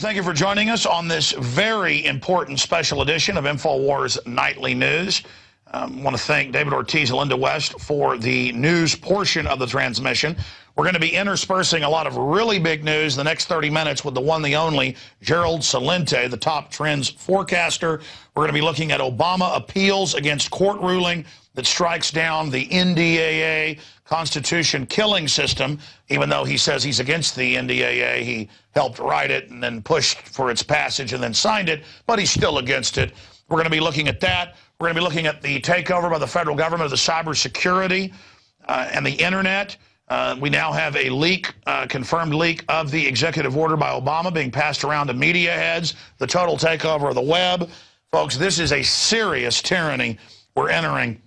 thank you for joining us on this very important special edition of InfoWars Nightly News. I want to thank David Ortiz and Linda West for the news portion of the transmission. We're going to be interspersing a lot of really big news in the next 30 minutes with the one, the only, Gerald Celente, the top trends forecaster. We're going to be looking at Obama appeals against court ruling that strikes down the NDAA Constitution killing system. Even though he says he's against the NDAA, he helped write it and then pushed for its passage and then signed it, but he's still against it. We're going to be looking at that. We're going to be looking at the takeover by the federal government of the cybersecurity and the internet. We now have a leak, confirmed leak of the executive order by Obama being passed around to media heads, the total takeover of the web. Folks, this is a serious tyranny we're entering.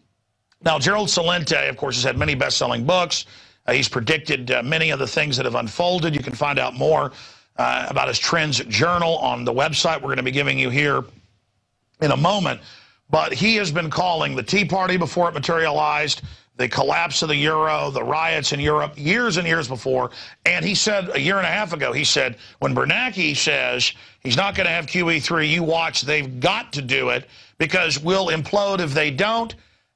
Now, Gerald Celente, of course, has had many best-selling books. He's predicted many of the things that have unfolded. You can find out more about his TrendsJournal on the website we're going to be giving you here in a moment. But he has been calling the Tea Party before it materialized, the collapse of the euro, the riots in Europe, years and years before. And he said a year and a half ago, he said, when Bernanke says he's not going to have QE3, you watch, they've got to do it because we'll implode if they don't.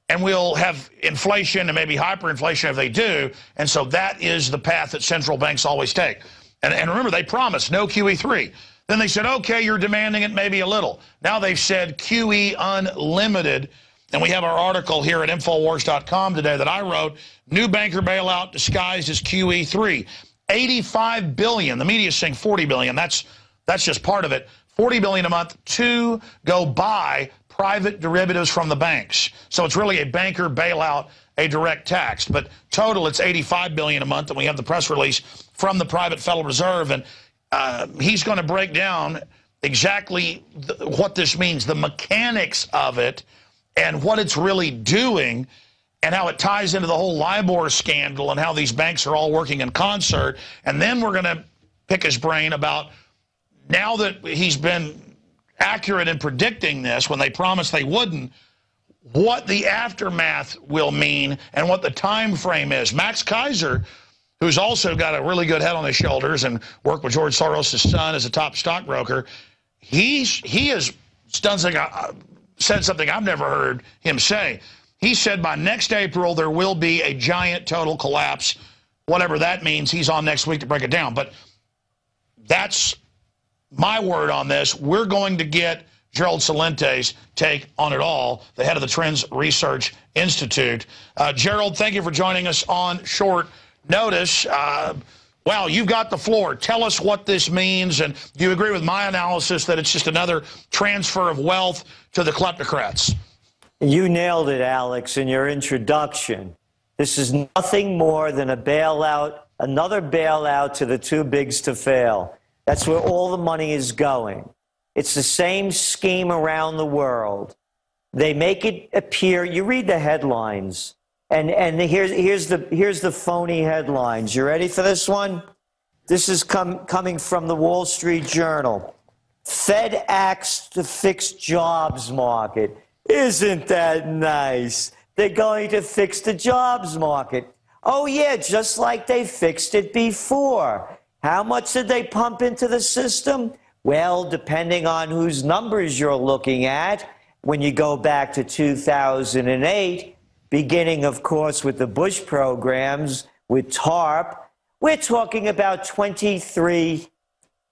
And we'll have inflation and maybe hyperinflation if they do. And so that is the path that central banks always take. And remember, they promised no QE3. Then they said, okay, you're demanding it maybe a little. Now they've said QE unlimited. And we have our article here at Infowars.com today that I wrote, new banker bailout disguised as QE3. $85 billion. The media is saying $40 billion. That's just part of it. $40 billion a month to go buy private derivatives from the banks. So it's really a banker bailout, a direct tax. But total, it's $85 billion a month, and we have the press release from the private Federal Reserve, and he's going to break down exactly what this means, the mechanics of it, and what it's really doing, and how it ties into the whole LIBOR scandal and how these banks are all working in concert. And then we're going to pick his brain about, now that he's been accurate in predicting this when they promised they wouldn't, what the aftermath will mean and what the time frame is. Max Kaiser, who's also got a really good head on his shoulders and worked with George Soros' son as a top stockbroker, he has done something, said something I've never heard him say. He said by next April there will be a giant total collapse, whatever that means. He's on next week to break it down. But that's my word on this. We're going to get Gerald Celente's take on it all, the head of the TrendsResearchInstitute. Gerald, thank you for joining us on short notice. Wow, you've got the floor. Tell us what this means, and do you agree with my analysis that it's just another transfer of wealth to the kleptocrats? You nailed it, Alex, in your introduction. This is nothing more than a bailout, another bailout to the too bigs to fail. That's where all the money is going. It's the same scheme around the world. They make it appear, you read the headlines, and here's the phony headlines. You ready for this one? This is coming from the Wall Street Journal. Fed acts to fix jobs market. Isn't that nice? They're going to fix the jobs market. Oh yeah, just like they fixed it before. How much did they pump into the system? Well, depending on whose numbers you're looking at, when you go back to 2008, beginning, of course, with the Bush programs, with TARP, we're talking about $23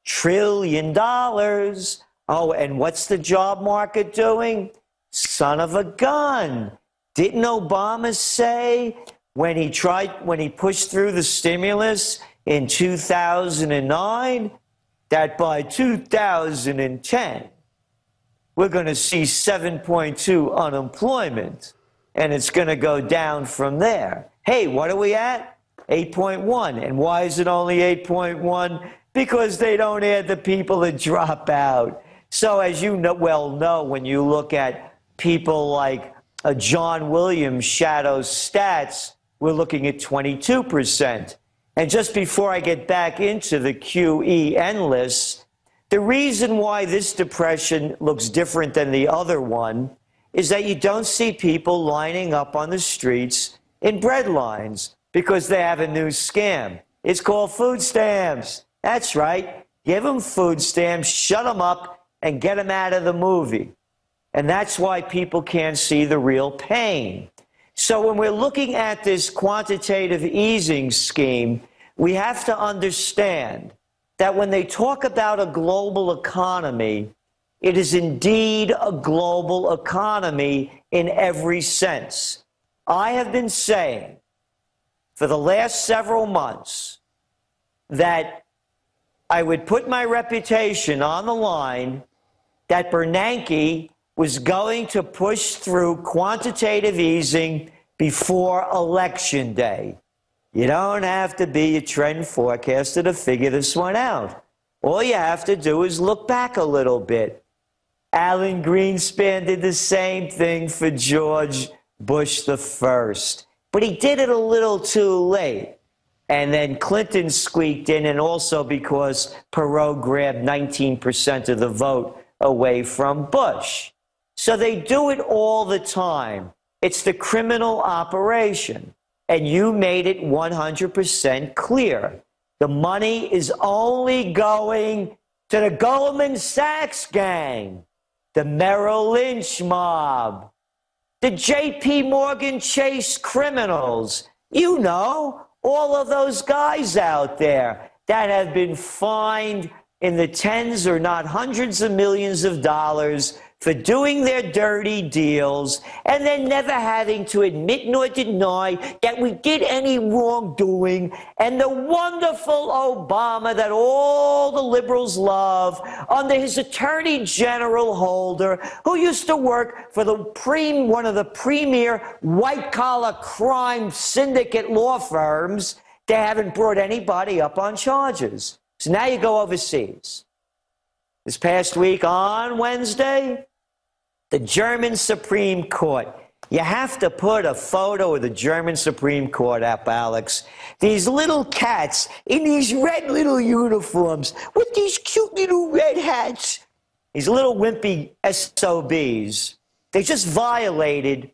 trillion. Oh, and what's the job market doing? Son of a gun. Didn't Obama say when he pushed through the stimulus in 2009, that by 2010, we're going to see 7.2 unemployment, and it's going to go down from there. Hey, what are we at? 8.1. And why is it only 8.1? Because they don't add the people that drop out. So as you well know, when you look at people like John Williams' shadow stats, we're looking at 22%. And just before I get back into the QE lists, the reason why this depression looks different than the other one is that you don't see people lining up on the streets in bread lines because they have a new scam. It's called food stamps. That's right. give them food stamps, shut them up, and get them out of the movie. And that's why people can't see the real pain. So when we're looking at this quantitative easing scheme, we have to understand that when they talk about a global economy, it is indeed a global economy in every sense. I have been saying for the last several months that I would put my reputation on the line that Bernanke was going to push through quantitative easing before Election Day. You don't have to be a trend forecaster to figure this one out. All you have to do is look back a little bit. Alan Greenspan did the same thing for George Bush the First, but he did it a little too late. And then Clinton squeaked in, and also because Perot grabbed 19% of the vote away from Bush. So they do it all the time. It's the criminal operation. And you made it 100% clear. The money is only going to the Goldman Sachs gang, the Merrill Lynch mob, the J.P. Morgan Chase criminals. You know, all of those guys out there that have been fined in the tens or not hundreds of millions of dollars for doing their dirty deals and then never having to admit nor deny that we did any wrongdoing. And the wonderful Obama that all the liberals love under his Attorney General Holder, who used to work for one of the premier white-collar crime syndicate law firms, they haven't brought anybody up on charges. So now you go overseas. This past week on Wednesday, the German Supreme Court. You have to put a photo of the German Supreme Court up, Alex. These little cats in these red little uniforms with these cute little red hats. These little wimpy SOBs. They just violated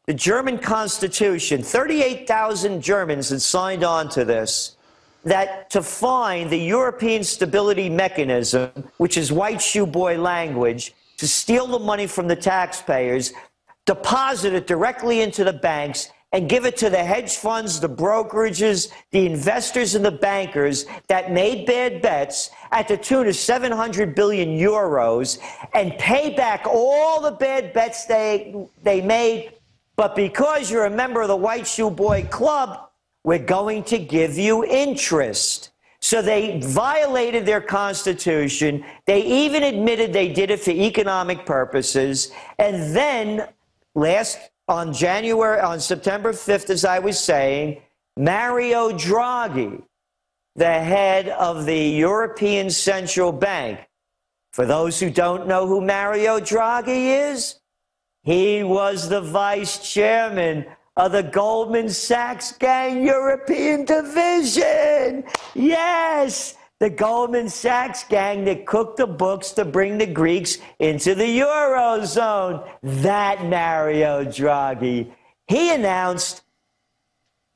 the German Constitution. 38,000 Germans had signed on to this. That to find the European Stability Mechanism, which is white shoe boy language, to steal the money from the taxpayers, deposit it directly into the banks, and give it to the hedge funds, the brokerages, the investors, and the bankers that made bad bets at the tune of 700 billion euros, and pay back all the bad bets they made. But because you're a member of the White Shoe Boy Club, we're going to give you interest. So they violated their constitution. They even admitted they did it for economic purposes. And then on September 5th, as I was saying, Mario Draghi, the head of the European Central Bank. For those who don't know who Mario Draghi is, he was the vice chairman of the Goldman Sachs gang European division. Yes, the Goldman Sachs gang that cooked the books to bring the Greeks into the Eurozone. That Mario Draghi. He announced,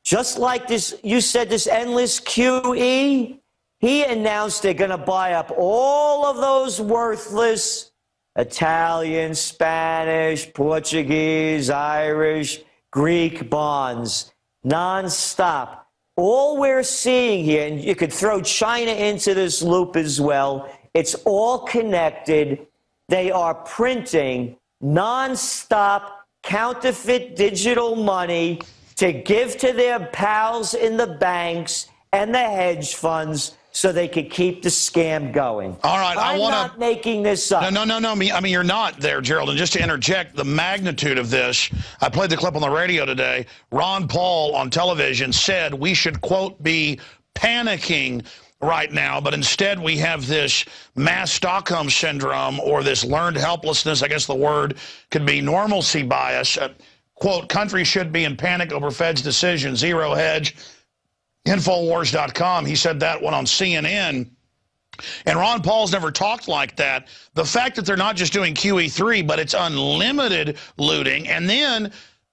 just like this, you said this endless QE, he announced they're going to buy up all of those worthless Italian, Spanish, Portuguese, Irish, Greek bonds, nonstop. All we're seeing here, and you could throw China into this loop as well, it's all connected. They are printing nonstop counterfeit digital money to give to their pals in the banks and the hedge funds so they could keep the scam going. All right, I'm not making this up. No. I mean, you're not there, Gerald. And just to interject, the magnitude of this, I played the clip on the radio today. Ron Paul on television said we should, quote, be panicking right now, but instead we have this mass Stockholm syndrome or this learned helplessness. I guess the word could be normalcy bias. Quote, countries should be in panic over Fed's decision, zero hedge. Infowars.com, he said that one on CNN. And Ron Paul's never talked like that. The fact that they're not just doing QE3, but it's unlimited looting, and then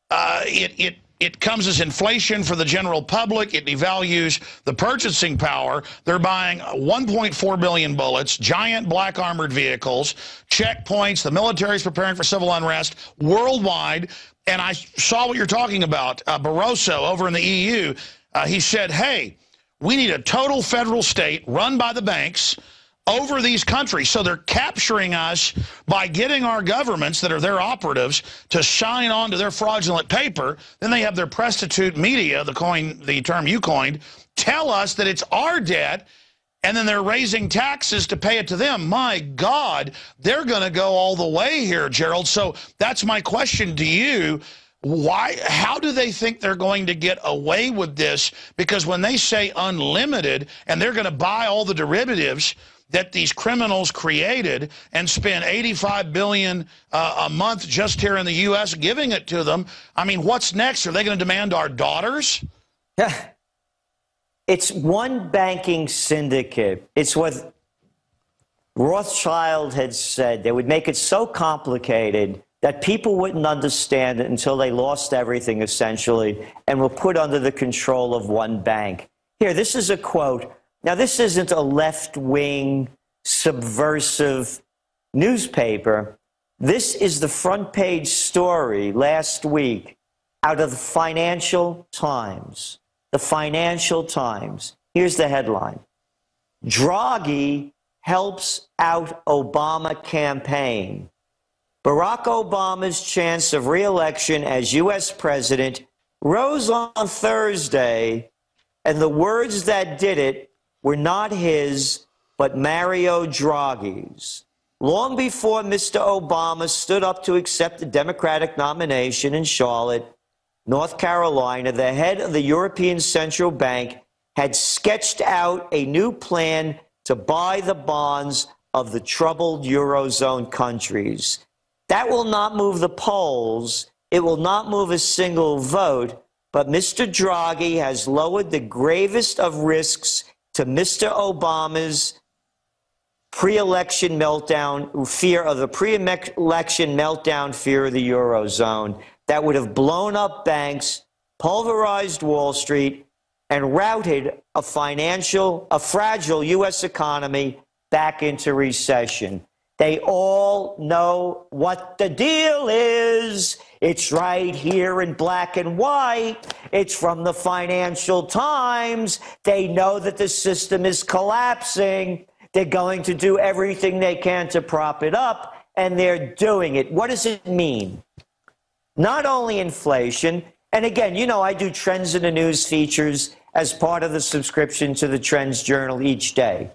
it it comes as inflation for the general public. It devalues the purchasing power. They're buying 1.4 billion bullets, giant black armored vehicles, checkpoints. The military is preparing for civil unrest worldwide. And I saw what you're talking about. Barroso over in the EU, he said, hey, we need a total federal state run by the banks over these countries. So they're capturing us by getting our governments that are their operatives to sign on to their fraudulent paper. Then they have their prostitute media, the term you coined, tell us that it's our debt, and then they're raising taxes to pay it to them. My God, they're going to go all the way here, Gerald. So that's my question to you. How do they think they're going to get away with this? Because when they say unlimited and they're going to buy all the derivatives that these criminals created and spend $85 billion a month just here in the U.S. giving it to them, I mean, what's next? Are they going to demand our daughters? Yeah. It's one banking syndicate. It's what Rothschild had said. They would make it so complicated that people wouldn't understand it until they lost everything, essentially, and were put under the control of one bank. Here, this is a quote. Now, this isn't a left-wing, subversive newspaper. This is the front-page story last week out of the Financial Times. The Financial Times. Here's the headline. Draghi helps out Obama campaign. Barack Obama's chance of re-election as U.S. president rose on Thursday, and the words that did it were not his, but Mario Draghi's. Long before Mr. Obama stood up to accept the Democratic nomination in Charlotte, North Carolina, the head of the European Central Bank had sketched out a new plan to buy the bonds of the troubled Eurozone countries. That will not move the polls. It will not move a single vote. But Mr. Draghi has lowered the gravest of risks to Mr. Obama's pre-election meltdown, fear of the pre-election meltdown fear of the Eurozone that would have blown up banks, pulverized Wall Street, and routed a fragile U.S. economy back into recession. They all know what the deal is. It's right here in black and white. It's from the Financial Times. They know that the system is collapsing. They're going to do everything they can to prop it up, and they're doing it. What does it mean? Not only inflation, and again, you know, I do Trends in the News features as part of the subscription to the Trends Journal each day.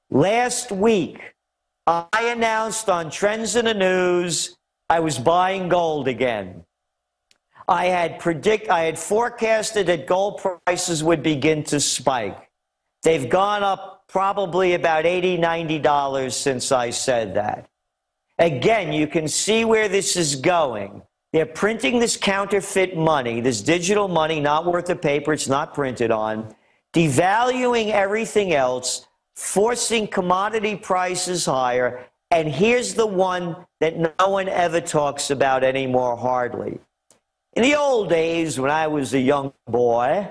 Last week, I announced on Trends in the News I was buying gold again. I had forecasted that gold prices would begin to spike. They've gone up probably about $80, $90 since I said that. Again, you can see where this is going. They're printing this counterfeit money, this digital money not worth the paper it's not printed on, devaluing everything else, forcing commodity prices higher, and here's the one that no one ever talks about anymore, hardly. In the old days, when I was a young boy,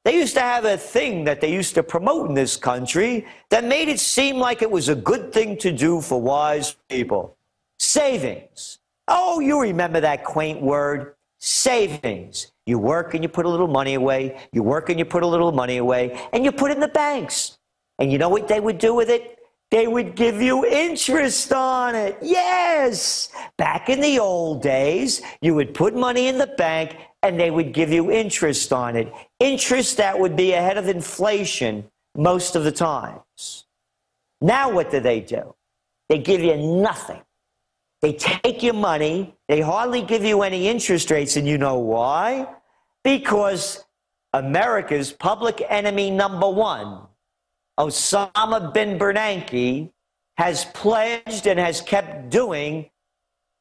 they used to have a thing that they used to promote in this country that made it seem like it was a good thing to do for wise people. Savings. Oh, you remember that quaint word, savings. You work and you put a little money away. You work and you put a little money away, and you put it in the banks. And you know what they would do with it? They would give you interest on it. Yes! Back in the old days, you would put money in the bank, and they would give you interest on it. Interest that would be ahead of inflation most of the times. Now what do? They give you nothing. They take your money. They hardly give you any interest rates, and you know why? Because America's public enemy number one, Osama bin Bernanke, has pledged and has kept doing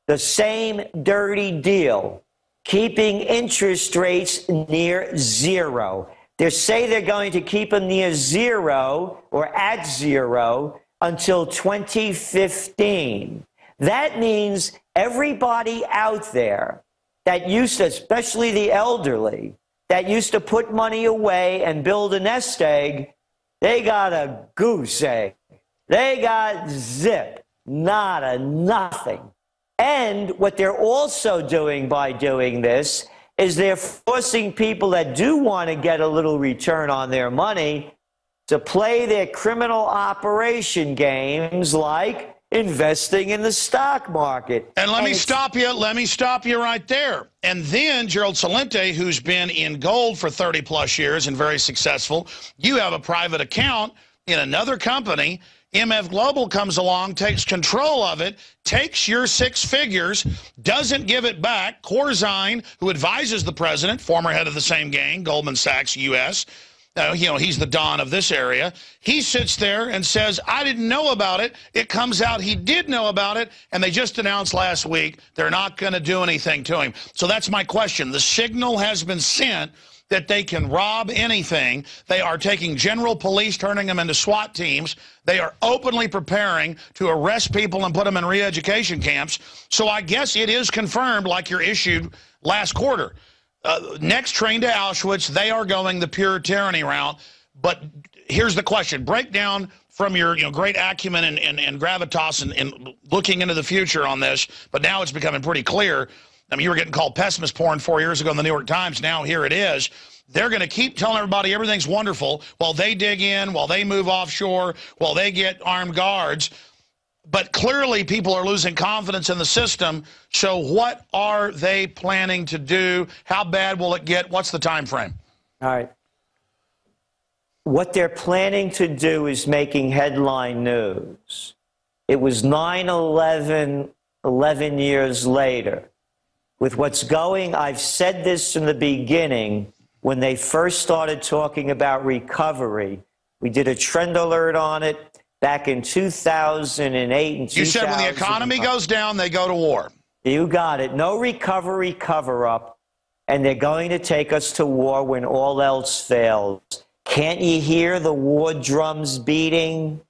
the same dirty deal, keeping interest rates near zero. They say they're going to keep them near zero or at zero until 2015. That means everybody out there that used to, especially the elderly, that used to put money away and build a nest egg, they got a goose egg. They got zip, nada, nothing. And what they're also doing by doing this is they're forcing people that do want to get a little return on their money to play their criminal operation games like investing in the stock market. And let me stop you right there. And then Gerald Celente, who's been in gold for 30-plus years and very successful, you have a private account in another company. MF Global comes along, takes control of it, takes your 6 figures, doesn't give it back. Corzine, who advises the president, former head of the same gang, Goldman Sachs U.S., he's the Don of this area. He sits there and says, I didn't know about it. It comes out he did know about it, and they just announced last week they're not going to do anything to him. So that's my question. The signal has been sent that they can rob anything. They are taking general police, turning them into SWAT teams. They are openly preparing to arrest people and put them in re-education camps. So I guess it is confirmed, like you're issued last quarter. Next train to Auschwitz, they are going the pure tyranny route. But here's the question. Break down from your great acumen and gravitas and looking into the future on this, but now it's becoming pretty clear. I mean, you were getting called pessimist porn 4 years ago in the New York Times. Now here it is. They're going to keep telling everybody everything's wonderful while they dig in, while they move offshore, while they get armed guards. But clearly people are losing confidence in the system. So what are they planning to do? How bad will it get? What's the time frame? All right. What they're planning to do is making headline news. It was 9/11, 11 years later. With what's going, I've said this from the beginning, when they first started talking about recovery, we did a trend alert on it back in 2008 and 2000. You said when the economy goes down, they go to war. You got it. No recovery cover-up, and they're going to take us to war when all else fails. Can't you hear the war drums beating?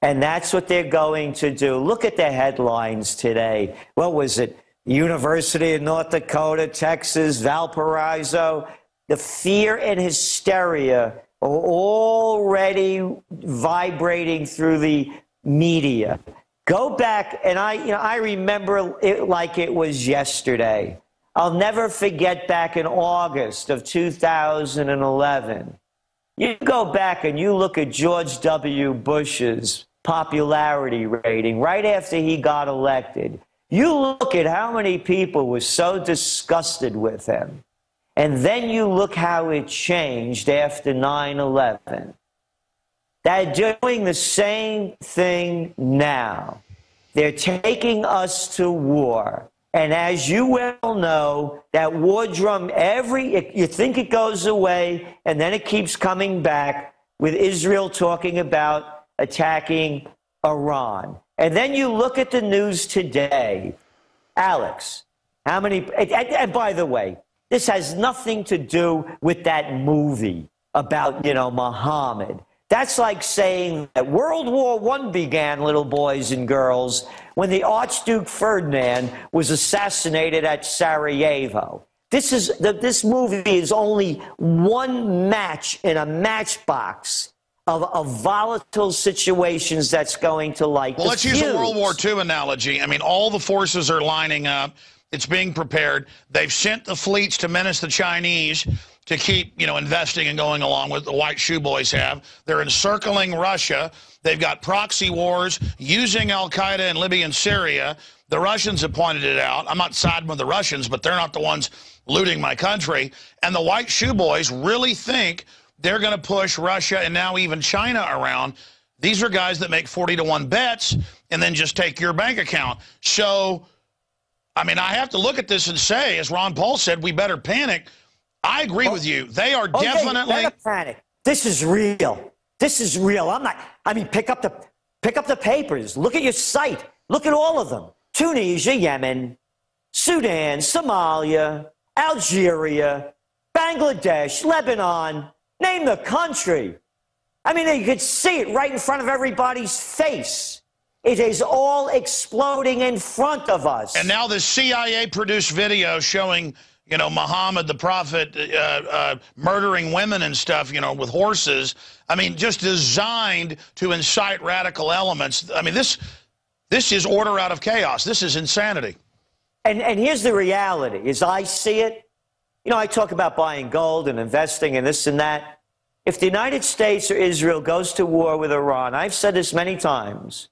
And that's what they're going to do. Look at the headlines today. What was it? University of North Dakota, Texas, Valparaiso. The fear and hysteria are already vibrating through the media. Go back, and I remember it like it was yesterday. I'll never forget back in August of 2011. You go back and you look at George W. Bush's popularity rating right after he got elected. You look at how many people were so disgusted with him. And then you look how it changed after 9/11. They're doing the same thing now. They're taking us to war. And as you well know, that war drum, you think it goes away, and then it keeps coming back with Israel talking about attacking Iran. And then you look at the news today. Alex, how many, and by the way, this has nothing to do with that movie about, Muhammad. That's like saying that World War I began, little boys and girls, when the Archduke Ferdinand was assassinated at Sarajevo. This movie is only one match in a matchbox of volatile situations that's going to light the fuse. Let's use a World War II analogy. I mean, all the forces are lining up. It's being prepared. They've sent the fleets to menace the Chinese to keep, investing and going along with the white shoe boys have. They're encircling Russia. They've got proxy wars using al-Qaeda in Libya and Syria. The Russians have pointed it out. I'm not siding with the Russians, but they're not the ones looting my country. And the white shoe boys really think they're going to push Russia and now even China around. These are guys that make 40-to-1 bets and then just take your bank account. So, I mean, I have to look at this and say, as Ron Paul said, we better panic. I agree with you. They are definitely... Better panic. This is real. This is real. Pick up the papers. Look at your site. Look at all of them. Tunisia, Yemen, Sudan, Somalia, Algeria, Bangladesh, Lebanon. Name the country. I mean, you could see it right in front of everybody's face. It is all exploding in front of us. And now this CIA-produced video showing, you know, Muhammad, the prophet, murdering women and stuff, you know, with horses. I mean, just designed to incite radical elements. I mean, this is order out of chaos. This is insanity. And here's the reality, as I see it. You know, I talk about buying gold and investing and this and that. If the United States or Israel goes to war with Iran, I've said this many times,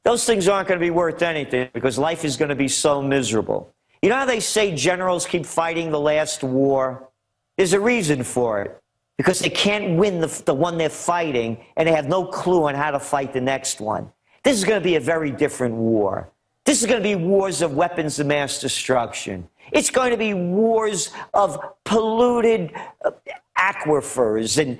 those things aren't going to be worth anything because life is going to be so miserable. You know how they say generals keep fighting the last war? There's a reason for it. Because they can't win the one they're fighting, and they have no clue on how to fight the next one. This is going to be a very different war. This is going to be wars of weapons of mass destruction. It's going to be wars of polluted aquifers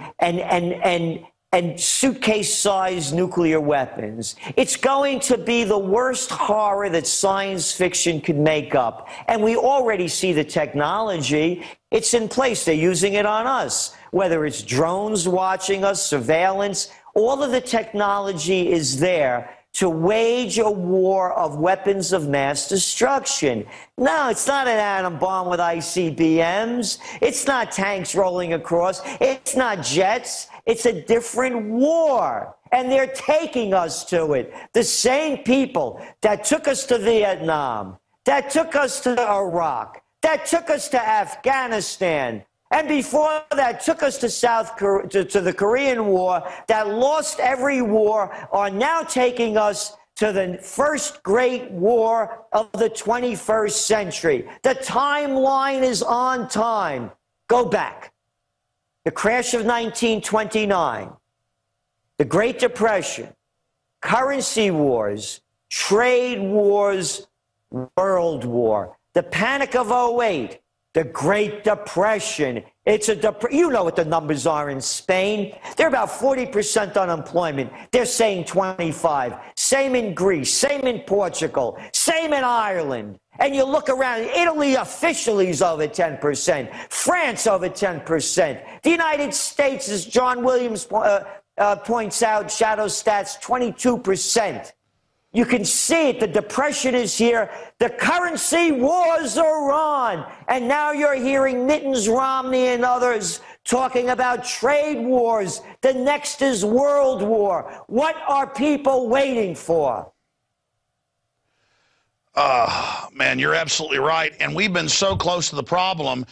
and suitcase-sized nuclear weapons. It's going to be the worst horror that science fiction could make up. And we already see the technology. It's in place. They're using it on us. Whether it's drones watching us, surveillance, all of the technology is there to wage a war of weapons of mass destruction. No, it's not an atom bomb with ICBMs. It's not tanks rolling across. It's not jets. It's a different war. And they're taking us to it. The same people that took us to Vietnam, that took us to Iraq, that took us to Afghanistan, and before that took us to to the Korean War, that lost every war, are now taking us to the first great war of the 21st century. The timeline is on time. Go back. The crash of 1929, the Great Depression, currency wars, trade wars, World War, the Panic of '08, the Great Depression. It's you know what the numbers are in Spain. They're about 40% unemployment. They're saying 25. Same in Greece, same in Portugal, same in Ireland. And you look around, Italy officially is over 10%, France over 10%. The United States, as John Williams points out, shadow stats, 22%. You can see it. The depression is here. The currency wars are on. And now you're hearing Mittens Romney and others talking about trade wars. The next is World War. What are people waiting for? Man, you're absolutely right. And we've been so close to the problem.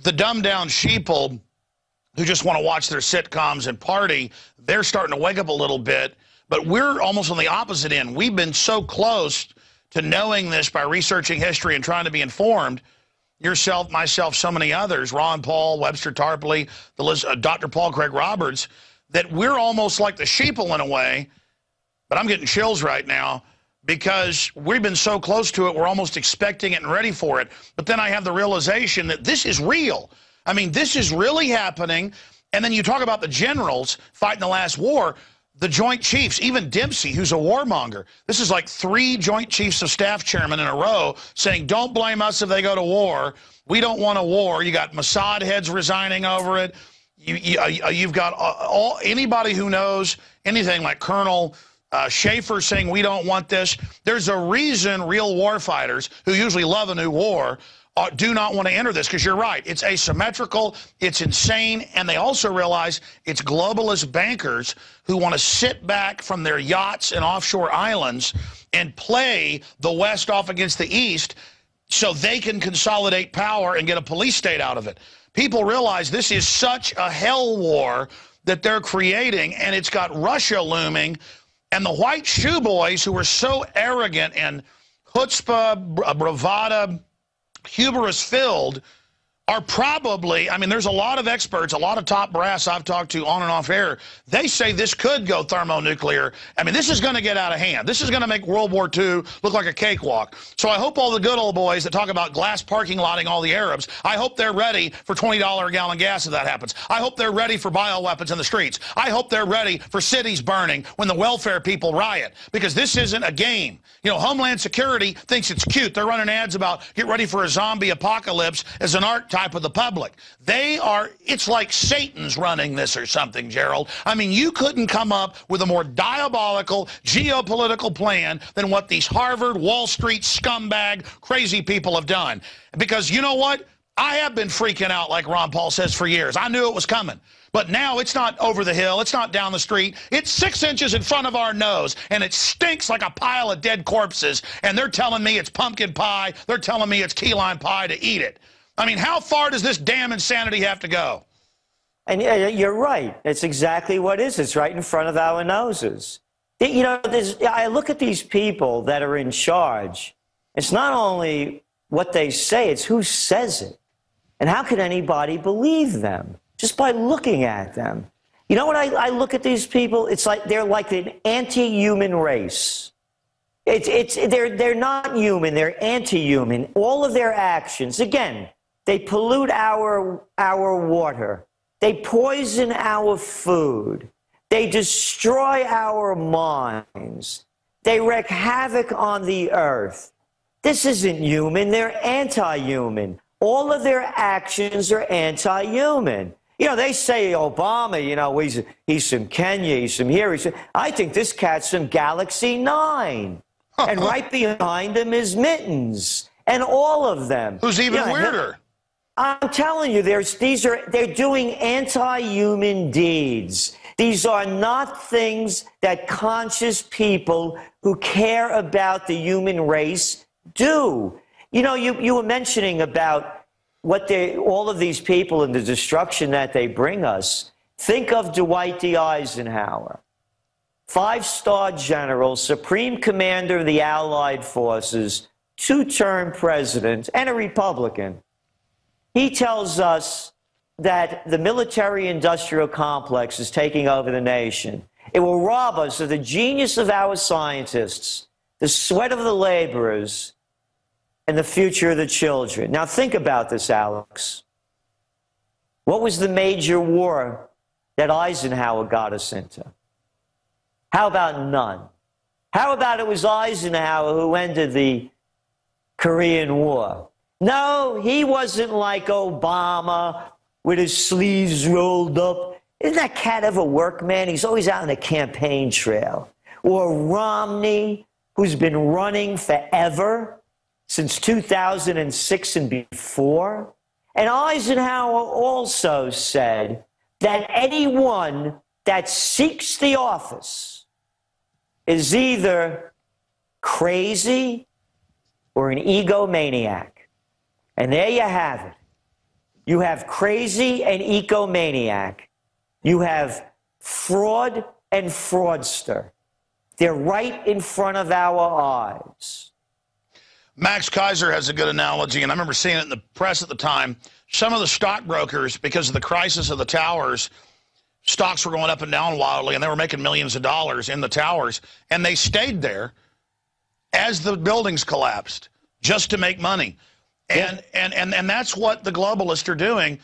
The dumbed-down sheeple who just want to watch their sitcoms and party, they're starting to wake up a little bit. But we're almost on the opposite end. We've been so close to knowing this by researching history and trying to be informed. Yourself, myself, so many others, Ron Paul, Webster Tarpley, Dr. Paul Craig Roberts, that we're almost like the sheeple in a way. But I'm getting chills right now because we've been so close to it, we're almost expecting it and ready for it. But then I have the realization that this is real. I mean, this is really happening. And then you talk about the generals fighting the last war. The Joint Chiefs, even Dempsey, who's a warmonger. This is like 3 Joint Chiefs of Staff chairmen in a row saying, don't blame us if they go to war. We don't want a war. You got Mossad heads resigning over it. You've got anybody who knows anything like Colonel Schaefer saying we don't want this. There's a reason real war fighters who usually love a new war do not want to enter this, because you're right. It's asymmetrical, it's insane, and they also realize it's globalist bankers who want to sit back from their yachts and offshore islands and play the West off against the East so they can consolidate power and get a police state out of it. People realize this is such a hell war that they're creating, and it's got Russia looming, and the white shoe boys who are so arrogant and chutzpah, bravada, hubris-filled are probably, I mean, there's a lot of experts, a lot of top brass I've talked to on and off air. They say this could go thermonuclear. I mean, this is going to get out of hand. This is going to make World War II look like a cakewalk. So I hope all the good old boys that talk about glass parking lotting all the Arabs, I hope they're ready for $20 a gallon gas if that happens. I hope they're ready for bioweapons in the streets. I hope they're ready for cities burning when the welfare people riot, because this isn't a game. You know, Homeland Security thinks it's cute. They're running ads about get ready for a zombie apocalypse as an archetype archetype of the public. It's like Satan's running this or something, Gerald. I mean, you couldn't come up with a more diabolical geopolitical plan than what these Harvard, Wall Street scumbag, crazy people have done. Because you know what? I have been freaking out, like Ron Paul says, for years. I knew it was coming. But now it's not over the hill. It's not down the street. It's 6 inches in front of our nose, and it stinks like a pile of dead corpses. And they're telling me it's pumpkin pie. They're telling me it's key lime pie to eat it. I mean, how far does this damn insanity have to go? And you're right. It's exactly what it is. It's right in front of our noses. You know, I look at these people that are in charge. It's not only what they say, it's who says it. And how can anybody believe them? Just by looking at them. You know what I look at these people? It's like they're like an anti-human race. They're not human, they're anti-human. All of their actions, again, they pollute our water. They poison our food. They destroy our minds. They wreak havoc on the earth. This isn't human, they're anti-human. All of their actions are anti-human. You know, they say Obama, you know, he's from Kenya, he's from here. I think this cat's from Galaxy 9. And right behind him is Mittens. And all of them. Who's even weirder? I'm telling you, they're doing anti-human deeds. These are not things that conscious people who care about the human race do. You know, you were mentioning about all of these people and the destruction that they bring us. Think of Dwight D. Eisenhower, 5-star general, supreme commander of the Allied forces, 2-term president, and a Republican. He tells us that the military-industrial complex is taking over the nation. It will rob us of the genius of our scientists, the sweat of the laborers, and the future of the children. Now think about this, Alex. What was the major war that Eisenhower got us into? How about none? How about it was Eisenhower who ended the Korean War? No, he wasn't like Obama with his sleeves rolled up. Didn't that cat ever work, man? He's always out on the campaign trail. Or Romney, who's been running forever, since 2006 and before. And Eisenhower also said that anyone that seeks the office is either crazy or an egomaniac. And there you have it. You have crazy and egomaniac. You have fraud and fraudster. They're right in front of our eyes. Max Kaiser has a good analogy, and I remember seeing it in the press at the time. Some of the stockbrokers, because of the crisis of the towers, stocks were going up and down wildly, and they were making millions of dollars in the towers, and they stayed there as the buildings collapsed just to make money. And that's what the globalists are doing.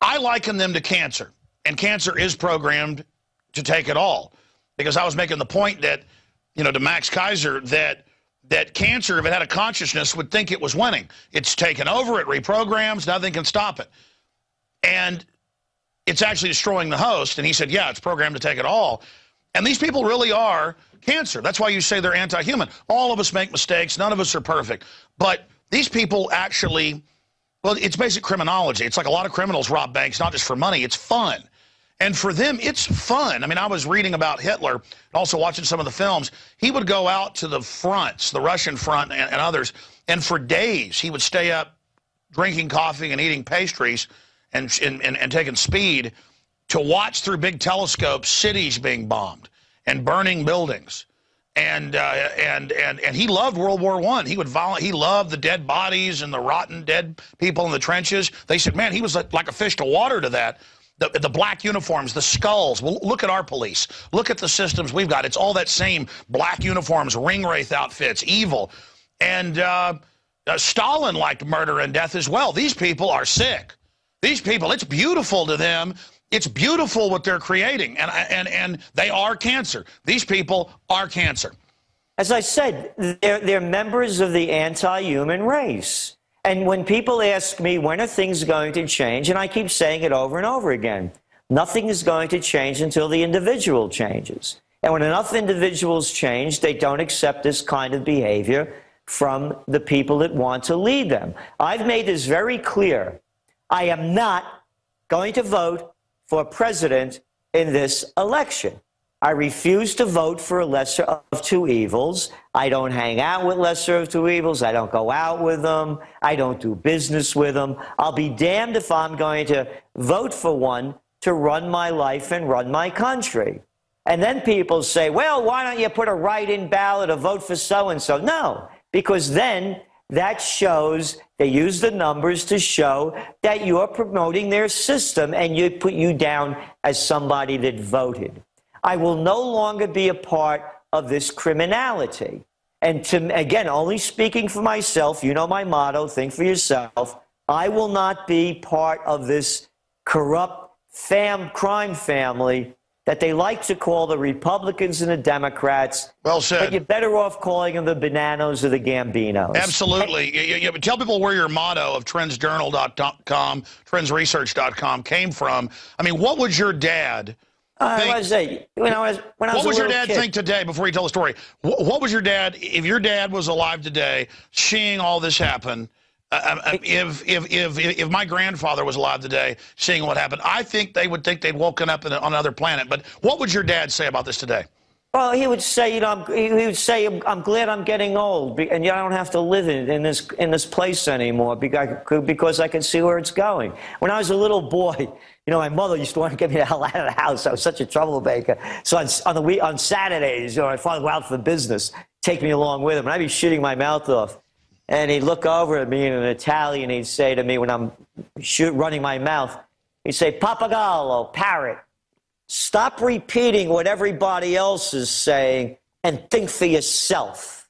I liken them to cancer, and cancer is programmed to take it all. Because I was making the point that, you know, to Max Kaiser, that cancer, if it had a consciousness, would think it was winning. It's taken over, it reprograms, nothing can stop it. And it's actually destroying the host. And he said, yeah, it's programmed to take it all. And these people really are cancer. That's why you say they're anti-human. All of us make mistakes. None of us are perfect. But these people actually, well, it's basic criminology. It's like a lot of criminals rob banks, not just for money. It's fun. And for them, it's fun. I mean, I was reading about Hitler and also watching some of the films. He would go out to the fronts, the Russian front and others, and for days he would stay up drinking coffee and eating pastries and taking speed to watch through big telescopes cities being bombed and burning buildings. And he loved World War I. He loved the dead bodies and the rotten dead people in the trenches. They said, man, he was like a fish to water to that. The black uniforms, the skulls. Well, look at our police. Look at the systems we've got. It's all that same black uniforms, ringwraith outfits, evil. And Stalin liked murder and death as well. These people are sick. These people, it's beautiful to them. It's beautiful what they're creating. And they are cancer. These people are cancer. As I said, they're members of the anti-human race. And when people ask me, when are things going to change? And I keep saying it over and over again. Nothing is going to change until the individual changes. And when enough individuals change, they don't accept this kind of behavior from the people that want to lead them. I've made this very clear. I am not going to vote for president in this election. I refuse to vote for a lesser of two evils. I don't hang out with lesser of two evils. I don't go out with them. I don't do business with them. I'll be damned if I'm going to vote for one to run my life and run my country. And then people say, well, why don't you put a write-in ballot or vote for so-and-so? No, because then that shows, they use the numbers to show that you're promoting their system and you put you down as somebody that voted. I will no longer be a part of this criminality. And again, only speaking for myself, you know my motto, think for yourself. I will not be part of this corrupt crime family that they like to call the Republicans and the Democrats. Well said. But you're better off calling them the Bananos or the Gambinos. Absolutely. Tell people where your motto of TrendsJournal.com, TrendsResearch.com came from. I mean, what would your dad think? What would your dad think today, before you tell the story? What was your dad, if your dad was alive today, seeing all this happen? If my grandfather was alive today, seeing what happened, I think they would think they'd woken up on another planet. But what would your dad say about this today? Well, he would say, I'm glad I'm getting old, and I don't have to live in this place anymore because I can see where it's going. When I was a little boy, my mother used to want to get me the hell out of the house. I was such a troublemaker. So on Saturdays, my father would go out for business, take me along with him, and I'd be shooting my mouth off. And he'd look over at me in an Italian, he'd say to me when I'm running my mouth, he'd say, Papagallo, parrot, stop repeating what everybody else is saying and think for yourself.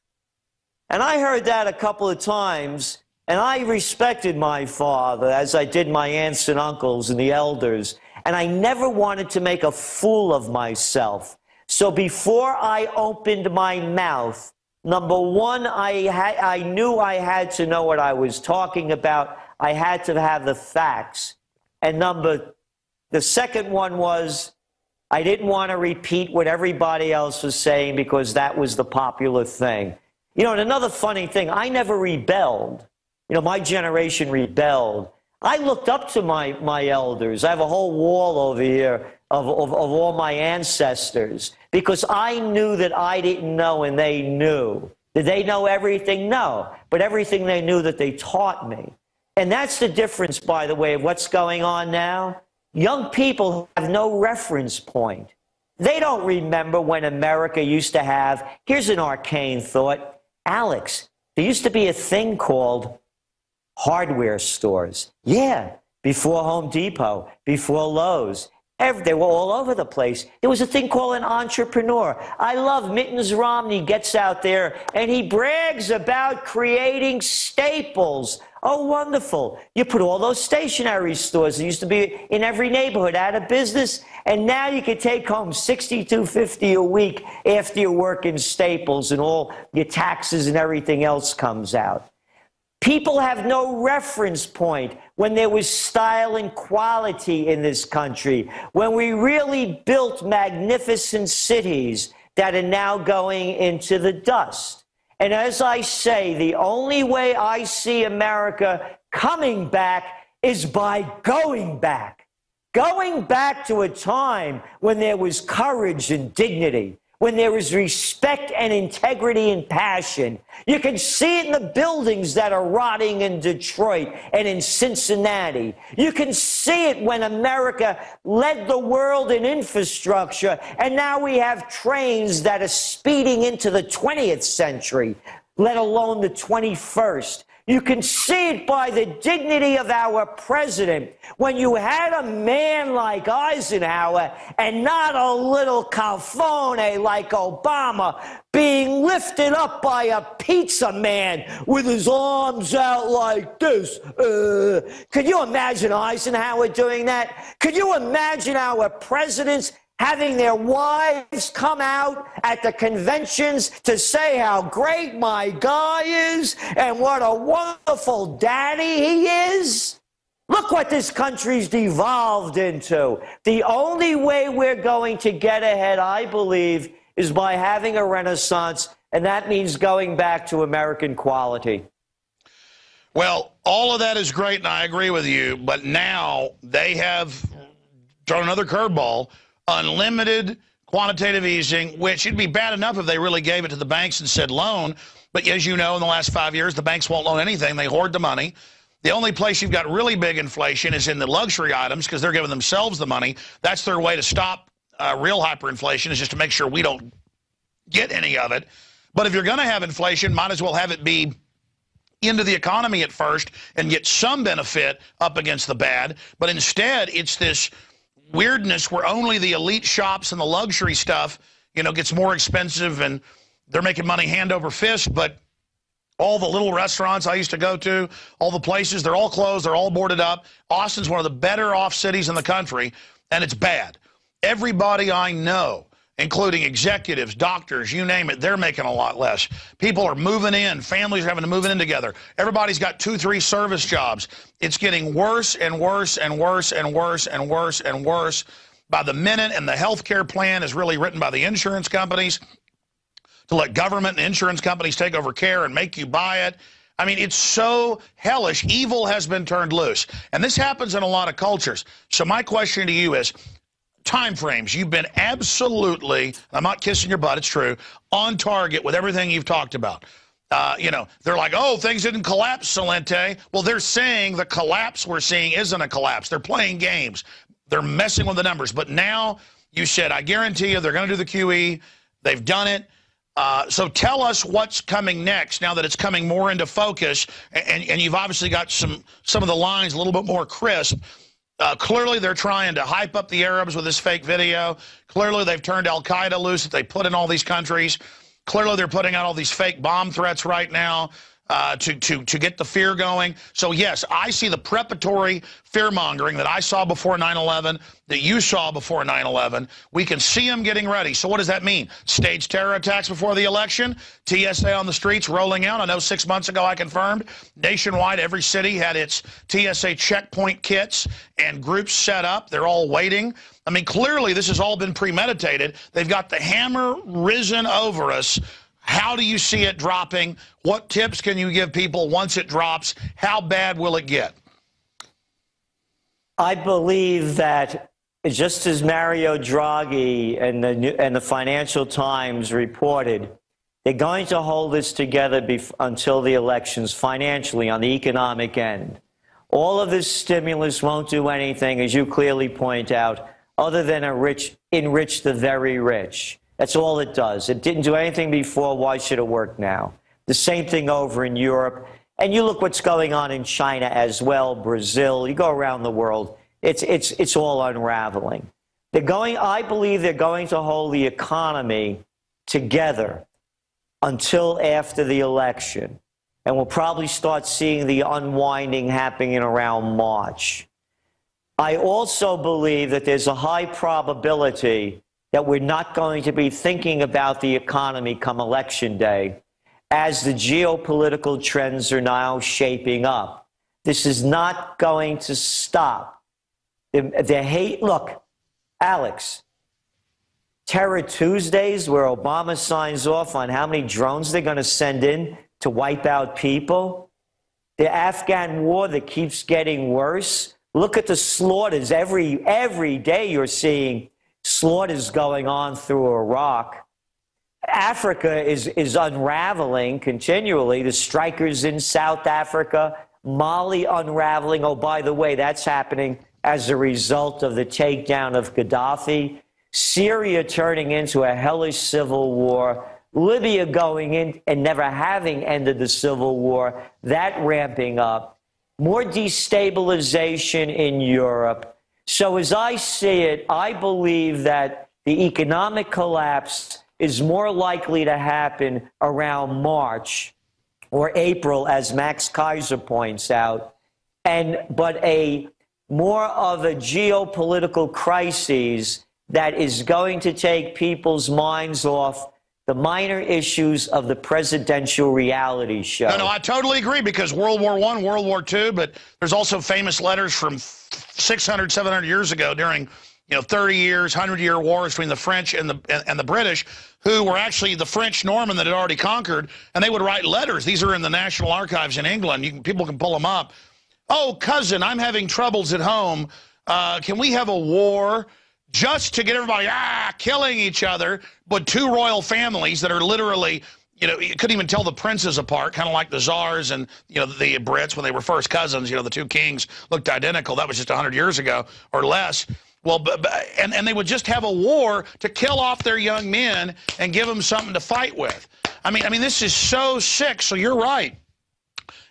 And I heard that a couple of times, and I respected my father as I did my aunts and uncles and the elders, and I never wanted to make a fool of myself. So before I opened my mouth, number one, I knew I had to know what I was talking about. I had to have the facts. And the second one was I didn't want to repeat what everybody else was saying because that was the popular thing. And another funny thing, I never rebelled. My generation rebelled. I looked up to my elders. I have a whole wall over here of all my ancestors because I knew that I didn't know and they knew. Did they know everything? No. But everything they knew that they taught me. And that's the difference, by the way, of what's going on now. Young people have no reference point. They don't remember when America used to have, here's an arcane thought, Alex, there used to be a thing called hardware stores. Yeah, before Home Depot, before Lowe's. They were all over the place. There was a thing called an entrepreneur. I love Mittens Romney gets out there and he brags about creating staples. Oh, wonderful. You put all those stationery stores that used to be in every neighborhood out of business, and now you can take home $62.50 a week after you work in Staples and all your taxes and everything else comes out. People have no reference point when there was style and quality in this country, when we really built magnificent cities that are now going into the dust. And as I say, the only way I see America coming back is by going back. Going back to a time when there was courage and dignity, when there was respect and integrity and passion. You can see it in the buildings that are rotting in Detroit and in Cincinnati. You can see it when America led the world in infrastructure, and now we have trains that are speeding into the 20th century, let alone the 21st. You can see it by the dignity of our president. When you had a man like Eisenhower and not a little Calfone like Obama being lifted up by a pizza man with his arms out like this. Could you imagine Eisenhower doing that? Could you imagine our presidents having their wives come out at the conventions to say how great my guy is and what a wonderful daddy he is. Look what this country's devolved into. The only way we're going to get ahead, I believe, is by having a renaissance, and that means going back to American quality. Well, all of that is great, and I agree with you, but now they have thrown another curveball, unlimited quantitative easing, which it'd be bad enough if they really gave it to the banks and said loan, but as you know, in the last 5 years, the banks won't loan anything. They hoard the money. The only place you've got really big inflation is in the luxury items because they're giving themselves the money. That's their way to stop real hyperinflation, is just to make sure we don't get any of it. But if you're going to have inflation, might as well have it be into the economy at first and get some benefit up against the bad. But instead, it's this weirdness where only the elite shops and the luxury stuff, you know, gets more expensive and they're making money hand over fist. But all the little restaurants I used to go to, all the places, they're all closed, they're all boarded up. Austin's one of the better off cities in the country, and it's bad. Everybody I know, including executives, doctors, you name it, they're making a lot less. People are moving in. Families are having to move in together. Everybody's got 2, 3 service jobs. It's getting worse and worse and worse and worse and worse and worse by the minute, and the health care plan is really written by the insurance companies to let government and insurance companies take over care and make you buy it. I mean, it's so hellish. Evil has been turned loose. And this happens in a lot of cultures. So my question to you is, time frames. You've been absolutely, I'm not kissing your butt, it's true, on target with everything you've talked about. You know, they're like, oh, things didn't collapse, Celente. Well, they're saying the collapse we're seeing isn't a collapse. They're playing games. They're messing with the numbers. But now you said, I guarantee you they're going to do the QE. They've done it. So tell us what's coming next now that it's coming more into focus, and you've obviously got some of the lines a little bit more crisp. Clearly, they're trying to hype up the Arabs with this fake video. Clearly, they've turned al-Qaeda loose that they put in all these countries. Clearly, they're putting out all these fake bomb threats right now to get the fear going. So, yes, I see the preparatory fear-mongering that I saw before 9/11, that you saw before 9/11. We can see them getting ready. So what does that mean? Staged terror attacks before the election? TSA on the streets rolling out? I know 6 months ago I confirmed nationwide every city had its TSA checkpoint kits and groups set up. They're all waiting. I mean, clearly this has all been premeditated. They've got the hammer risen over us. How do you see it dropping? What tips can you give people once it drops? How bad will it get? I believe that just as Mario Draghi and the Financial Times reported, they're going to hold this together until the elections financially on the economic end. All of this stimulus won't do anything, as you clearly point out, other than enrich the very rich. That's all it does. It didn't do anything before. Why should it work now? The same thing over in Europe. And you look what's going on in China as well, Brazil. You go around the world. It's all unraveling. I believe they're going to hold the economy together until after the election. And we'll probably start seeing the unwinding happening around March. I also believe that there's a high probability that we're not going to be thinking about the economy come election day, as the geopolitical trends are now shaping up. This is not going to stop. Look, Alex, Terror Tuesdays, where Obama signs off on how many drones they're going to send in to wipe out people. The Afghan war that keeps getting worse. Look at the slaughters. Every day you're seeing slaughters going on through Iraq. Africa is unraveling continually. The strikers in South Africa, Mali unraveling. Oh, by the way, that's happening as a result of the takedown of Gaddafi. Syria turning into a hellish civil war. Libya going in and never having ended the civil war. That ramping up. More destabilization in Europe. So as I see it, I believe that the economic collapse is more likely to happen around March or April, as Max Kaiser points out, but more of a geopolitical crisis that is going to take people's minds off the minor issues of the presidential reality show. No, I totally agree, because World War I, World War II, but there's also famous letters from 600, 700 years ago during 30 years, 100-year wars between the French and the British, who were actually the French Norman that had already conquered, and they would write letters. These are in the National Archives in England. People can pull them up. Oh, cousin, I'm having troubles at home. Can we have a war? Just to get everybody killing each other, but two royal families that are literally, you couldn't even tell the princes apart, kind of like the czars and, the Brits when they were first cousins. The two kings looked identical. That was just 100 years ago or less. Well, and they would just have a war to kill off their young men and give them something to fight with. I mean, this is so sick. So you're right.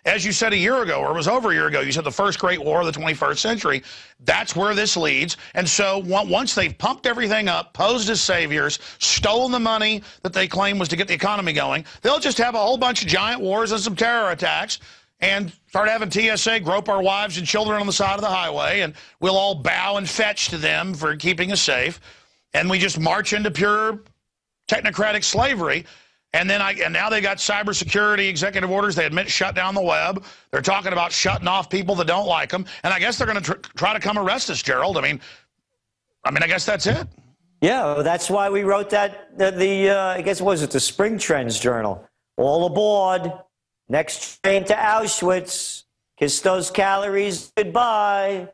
As you said a year ago, or it was over a year ago, you said the first great war of the 21st century. That's where this leads. And so once they've pumped everything up, posed as saviors, stolen the money that they claim was to get the economy going, they'll just have a whole bunch of giant wars and some terror attacks and start having TSA grope our wives and children on the side of the highway, and we'll all bow and fetch to them for keeping us safe. And we just march into pure technocratic slavery. And now they got cybersecurity executive orders. They admit shut down the web. They're talking about shutting off people that don't like them. And I guess they're going to try to come arrest us, Gerald. I mean, I guess that's it. Yeah, well, that's why we wrote that. I guess was it the Spring Trends Journal? All aboard, next train to Auschwitz. Kiss those calories goodbye.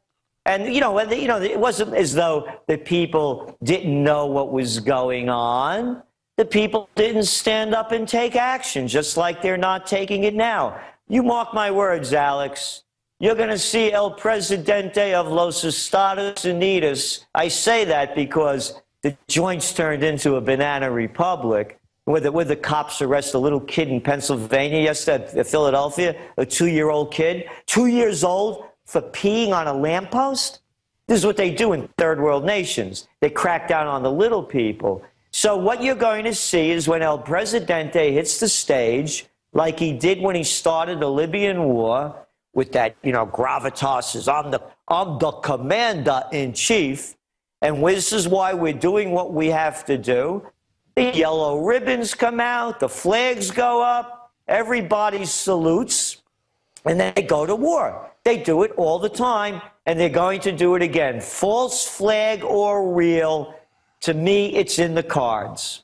And it wasn't as though the people didn't know what was going on. The people didn't stand up and take action, just like they're not taking it now. You mark my words, Alex. You're going to see El Presidente of los Estados Unidos. I say that because the joint's turned into a banana republic, where the cops arrest a little kid in Pennsylvania yesterday, Philadelphia, a 2-year-old kid, 2 years old, for peeing on a lamppost. This is what they do in third world nations. They crack down on the little people. So what you're going to see is when El Presidente hits the stage, like he did when he started the Libyan war, with that, gravitas is, I'm the commander-in-chief, and this is why we're doing what we have to do. The yellow ribbons come out, the flags go up, everybody salutes, and then they go to war. They do it all the time, and they're going to do it again. False flag or real, to me, it's in the cards.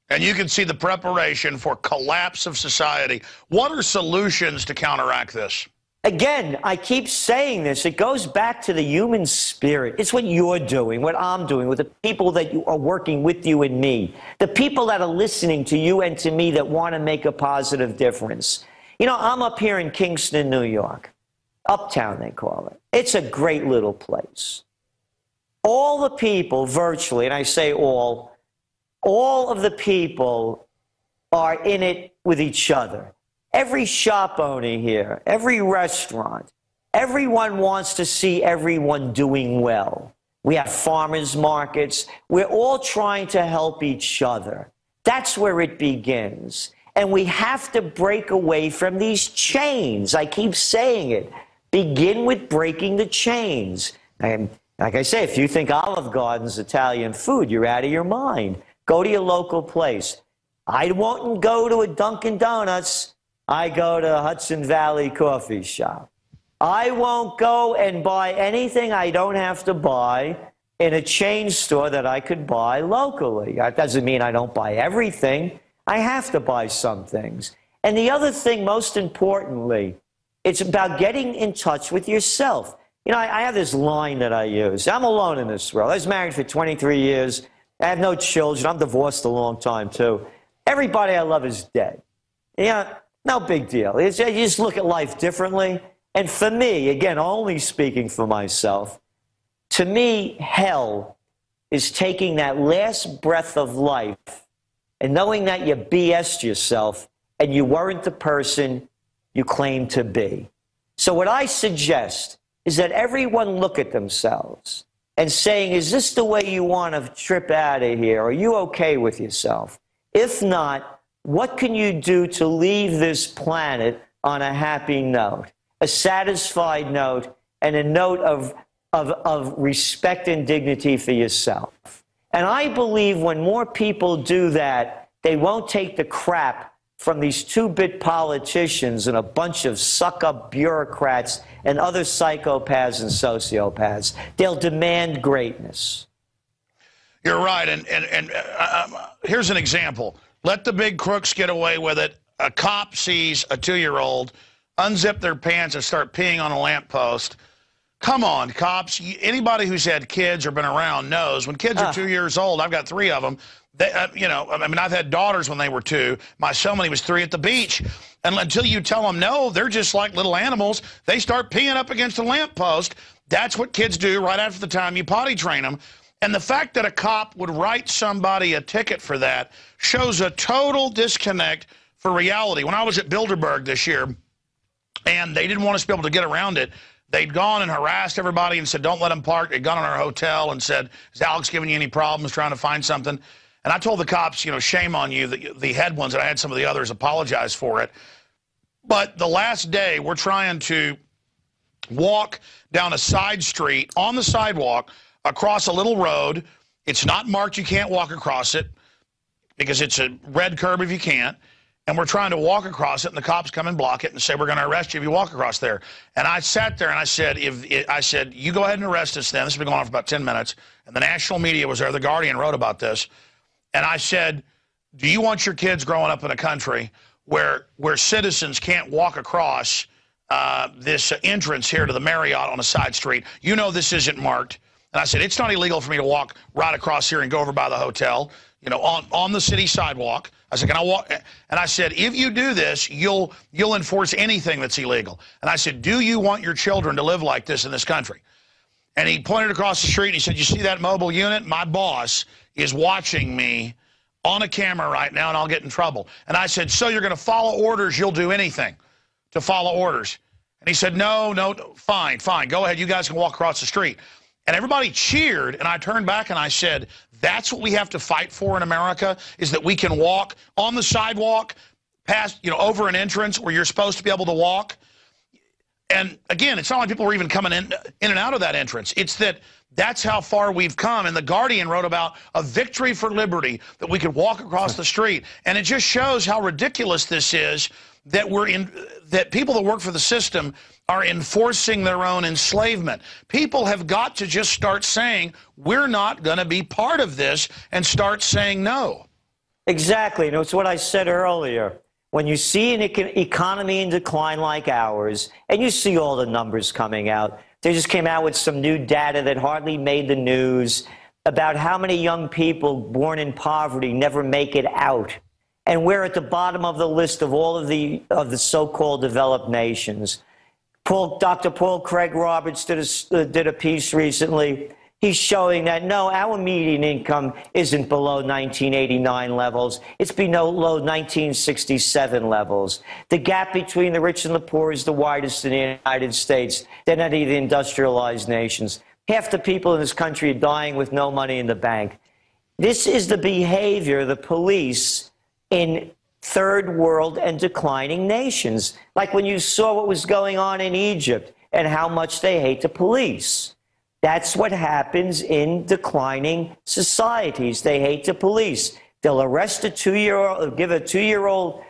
And you can see the preparation for collapse of society. What are solutions to counteract this? Again, I keep saying this. It goes back to the human spirit. It's what you're doing, what I'm doing, with the people that are working with you and me, the people that are listening to you and to me that want to make a positive difference. I'm up here in Kingston, New York. Uptown, they call it. It's a great little place. All the people, virtually, and I say all of the people are in it with each other. Every shop owner here, every restaurant, everyone wants to see everyone doing well. We have farmers markets. We're all trying to help each other. That's where it begins. And we have to break away from these chains. I keep saying it. Begin with breaking the chains. And like I say, if you think Olive Garden's Italian food, you're out of your mind. Go to your local place. I won't go to a Dunkin' Donuts. I go to Hudson Valley Coffee Shop. I won't go and buy anything I don't have to buy in a chain store that I could buy locally. That doesn't mean I don't buy everything. I have to buy some things. And the other thing, most importantly, it's about getting in touch with yourself. I have this line that I use. I'm alone in this world. I was married for 23 years. I have no children. I'm divorced a long time, too. Everybody I love is dead. No big deal. You just look at life differently. And for me, again, only speaking for myself, to me, hell is taking that last breath of life and knowing that you BS'd yourself and you weren't the person you claimed to be. So what I suggest is that everyone look at themselves and saying, is this the way you want to trip out of here? Are you okay with yourself? If not, what can you do to leave this planet on a happy note, a satisfied note, and a note of respect and dignity for yourself? And I believe when more people do that, they won't take the crap from these two-bit politicians and a bunch of suck-up bureaucrats and other psychopaths and sociopaths. They'll demand greatness. You're right. And here's an example. Let the big crooks get away with it. A cop sees a 2-year-old unzip their pants and start peeing on a lamppost. Come on, cops. Anybody who's had kids or been around knows when kids are 2 years old, I've got 3 of them. They, you know, I mean, I've had daughters when they were 2. My son, when he was 3, at the beach. And until you tell them no, they're just like little animals. They start peeing up against a lamppost. That's what kids do right after the time you potty train them. And the fact that a cop would write somebody a ticket for that shows a total disconnect for reality. When I was at Bilderberg this year, and they didn't want us to be able to get around it, they'd gone and harassed everybody and said, don't let them park. They'd gone in our hotel and said, is Alex giving you any problems trying to find something? And I told the cops, you know, shame on you, the head ones, and I had some of the others apologize for it. But the last day, we're trying to walk down a side street on the sidewalk across a little road. It's not marked. You can't walk across it because it's a red curb if you can't. And we're trying to walk across it, and the cops come and block it and say, we're going to arrest you if you walk across there. And I sat there and I said, you go ahead and arrest us then. This has been going on for about 10 minutes. And the national media was there. The Guardian wrote about this. And I said, do you want your kids growing up in a country where citizens can't walk across this entrance here to the Marriott on a side street? You know this isn't marked. And I said, it's not illegal for me to walk right across here and go over by the hotel, you know, on the city sidewalk. I said, can I walk? And I said, if you do this, you'll enforce anything that's illegal. And I said, do you want your children to live like this in this country? And he pointed across the street and he said, you see that mobile unit? My boss is watching me on a camera right now and I'll get in trouble. And I said, so you're going to follow orders? You'll do anything to follow orders. And he said, no, fine, go ahead. You guys can walk across the street. And everybody cheered, and I turned back and I said, that's what we have to fight for in America, is that we can walk on the sidewalk past, you know, over an entrance where you're supposed to be able to walk. And again, it's not like people were even coming in and out of that entrance. It's that's how far we've come. And the Guardian wrote about a victory for liberty, that we could walk across the street. And it just shows how ridiculous this is, that that people that work for the system are enforcing their own enslavement. People have got to just start saying, we're not going to be part of this, and start saying no. Exactly. And it's what I said earlier. When you see an economy in decline like ours, and you see all the numbers coming out, they just came out with some new data that hardly made the news about how many young people born in poverty never make it out. And we're at the bottom of the list of all of the so-called developed nations. Dr. Paul Craig Roberts did a piece recently. He's showing that, no, our median income isn't below 1989 levels. It's below 1967 levels. The gap between the rich and the poor is the widest in the United States than any of the industrialized nations. Half the people in this country are dying with no money in the bank. This is the behavior of the police in third world and declining nations. Like when you saw what was going on in Egypt and how much they hate the police. That's what happens in declining societies. They hate the police. They'll arrest a 2-year-old, give a 2-year-old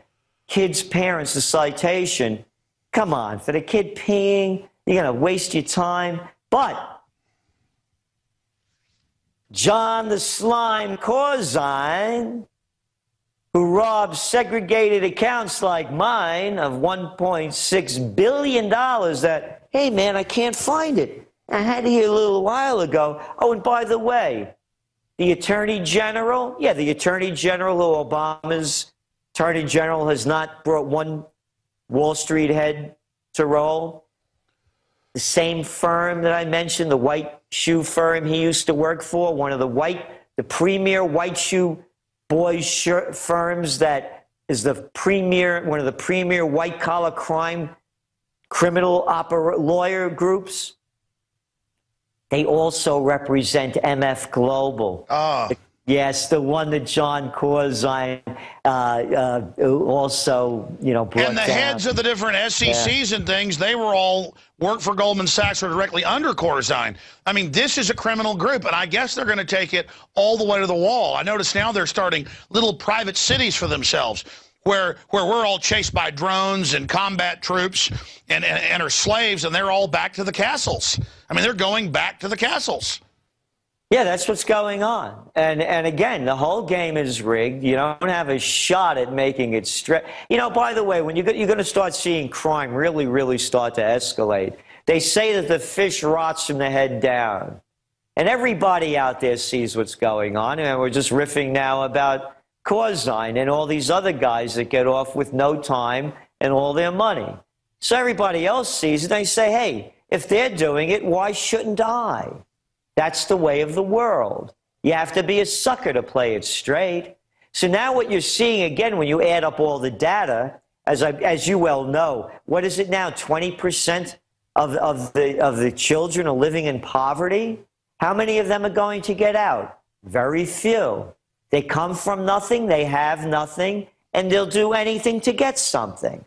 kid's parents a citation. Come on, for the kid peeing, you're going to waste your time. But John the Slime Corzine, who robs segregated accounts like mine of $1.6 billion that, hey, man, I can't find it. I had it here a little while ago. Oh, and by the way, the Attorney General, the Attorney General, who Obama's Attorney General has not brought one Wall Street head to roll. The same firm that I mentioned, the white shoe firm he used to work for, one of the premier white shoe boys shirt firms that is one of the premier white-collar criminal lawyer groups. They also represent MF Global, Yes, the one that John Corzine also, brought And the down. heads of the different SECs and things, they were all worked for Goldman Sachs or directly under Corzine. I mean, this is a criminal group, and I guess they're going to take it all the way to the wall. I notice now they're starting little private cities for themselves where we're all chased by drones and combat troops and are slaves, and they're all back to the castles. I mean, they're going back to the castles. Yeah, that's what's going on. And again, the whole game is rigged. You don't have a shot at making it straight. By the way, when you're going to start seeing crime really, really start to escalate, they say that the fish rots from the head down. And everybody out there sees what's going on. And we're just riffing now about Corzine and all these other guys that get off with no time and all their money. So everybody else sees it. They say, hey, if they're doing it, why shouldn't I? That's the way of the world. You have to be a sucker to play it straight. So now what you're seeing, again, when you add up all the data, as you well know, what is it now? 20% of the children are living in poverty? How many of them are going to get out? Very few. They come from nothing, they have nothing, and they'll do anything to get something.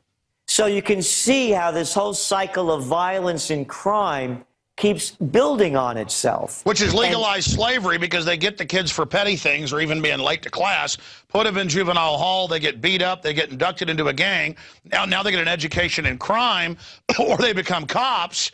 So you can see how this whole cycle of violence and crime keeps building on itself. Which is legalized slavery, because they get the kids for petty things or even being late to class, put them in juvenile hall, they get beat up, they get inducted into a gang. Now they get an education in crime, or they become cops,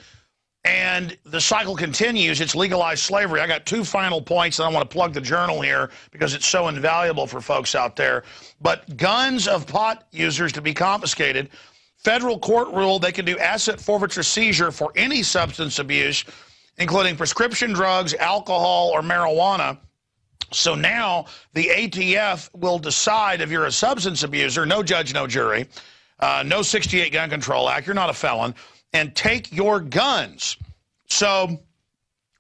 and the cycle continues. It's legalized slavery. I got two final points, and I want to plug the Journal here because it's so invaluable for folks out there. But guns of pot users to be confiscated. Federal court ruled they can do asset forfeiture seizure for any substance abuse, including prescription drugs, alcohol, or marijuana. So now the ATF will decide if you're a substance abuser, no judge, no jury, no 68 Gun Control Act, you're not a felon, and take your guns. So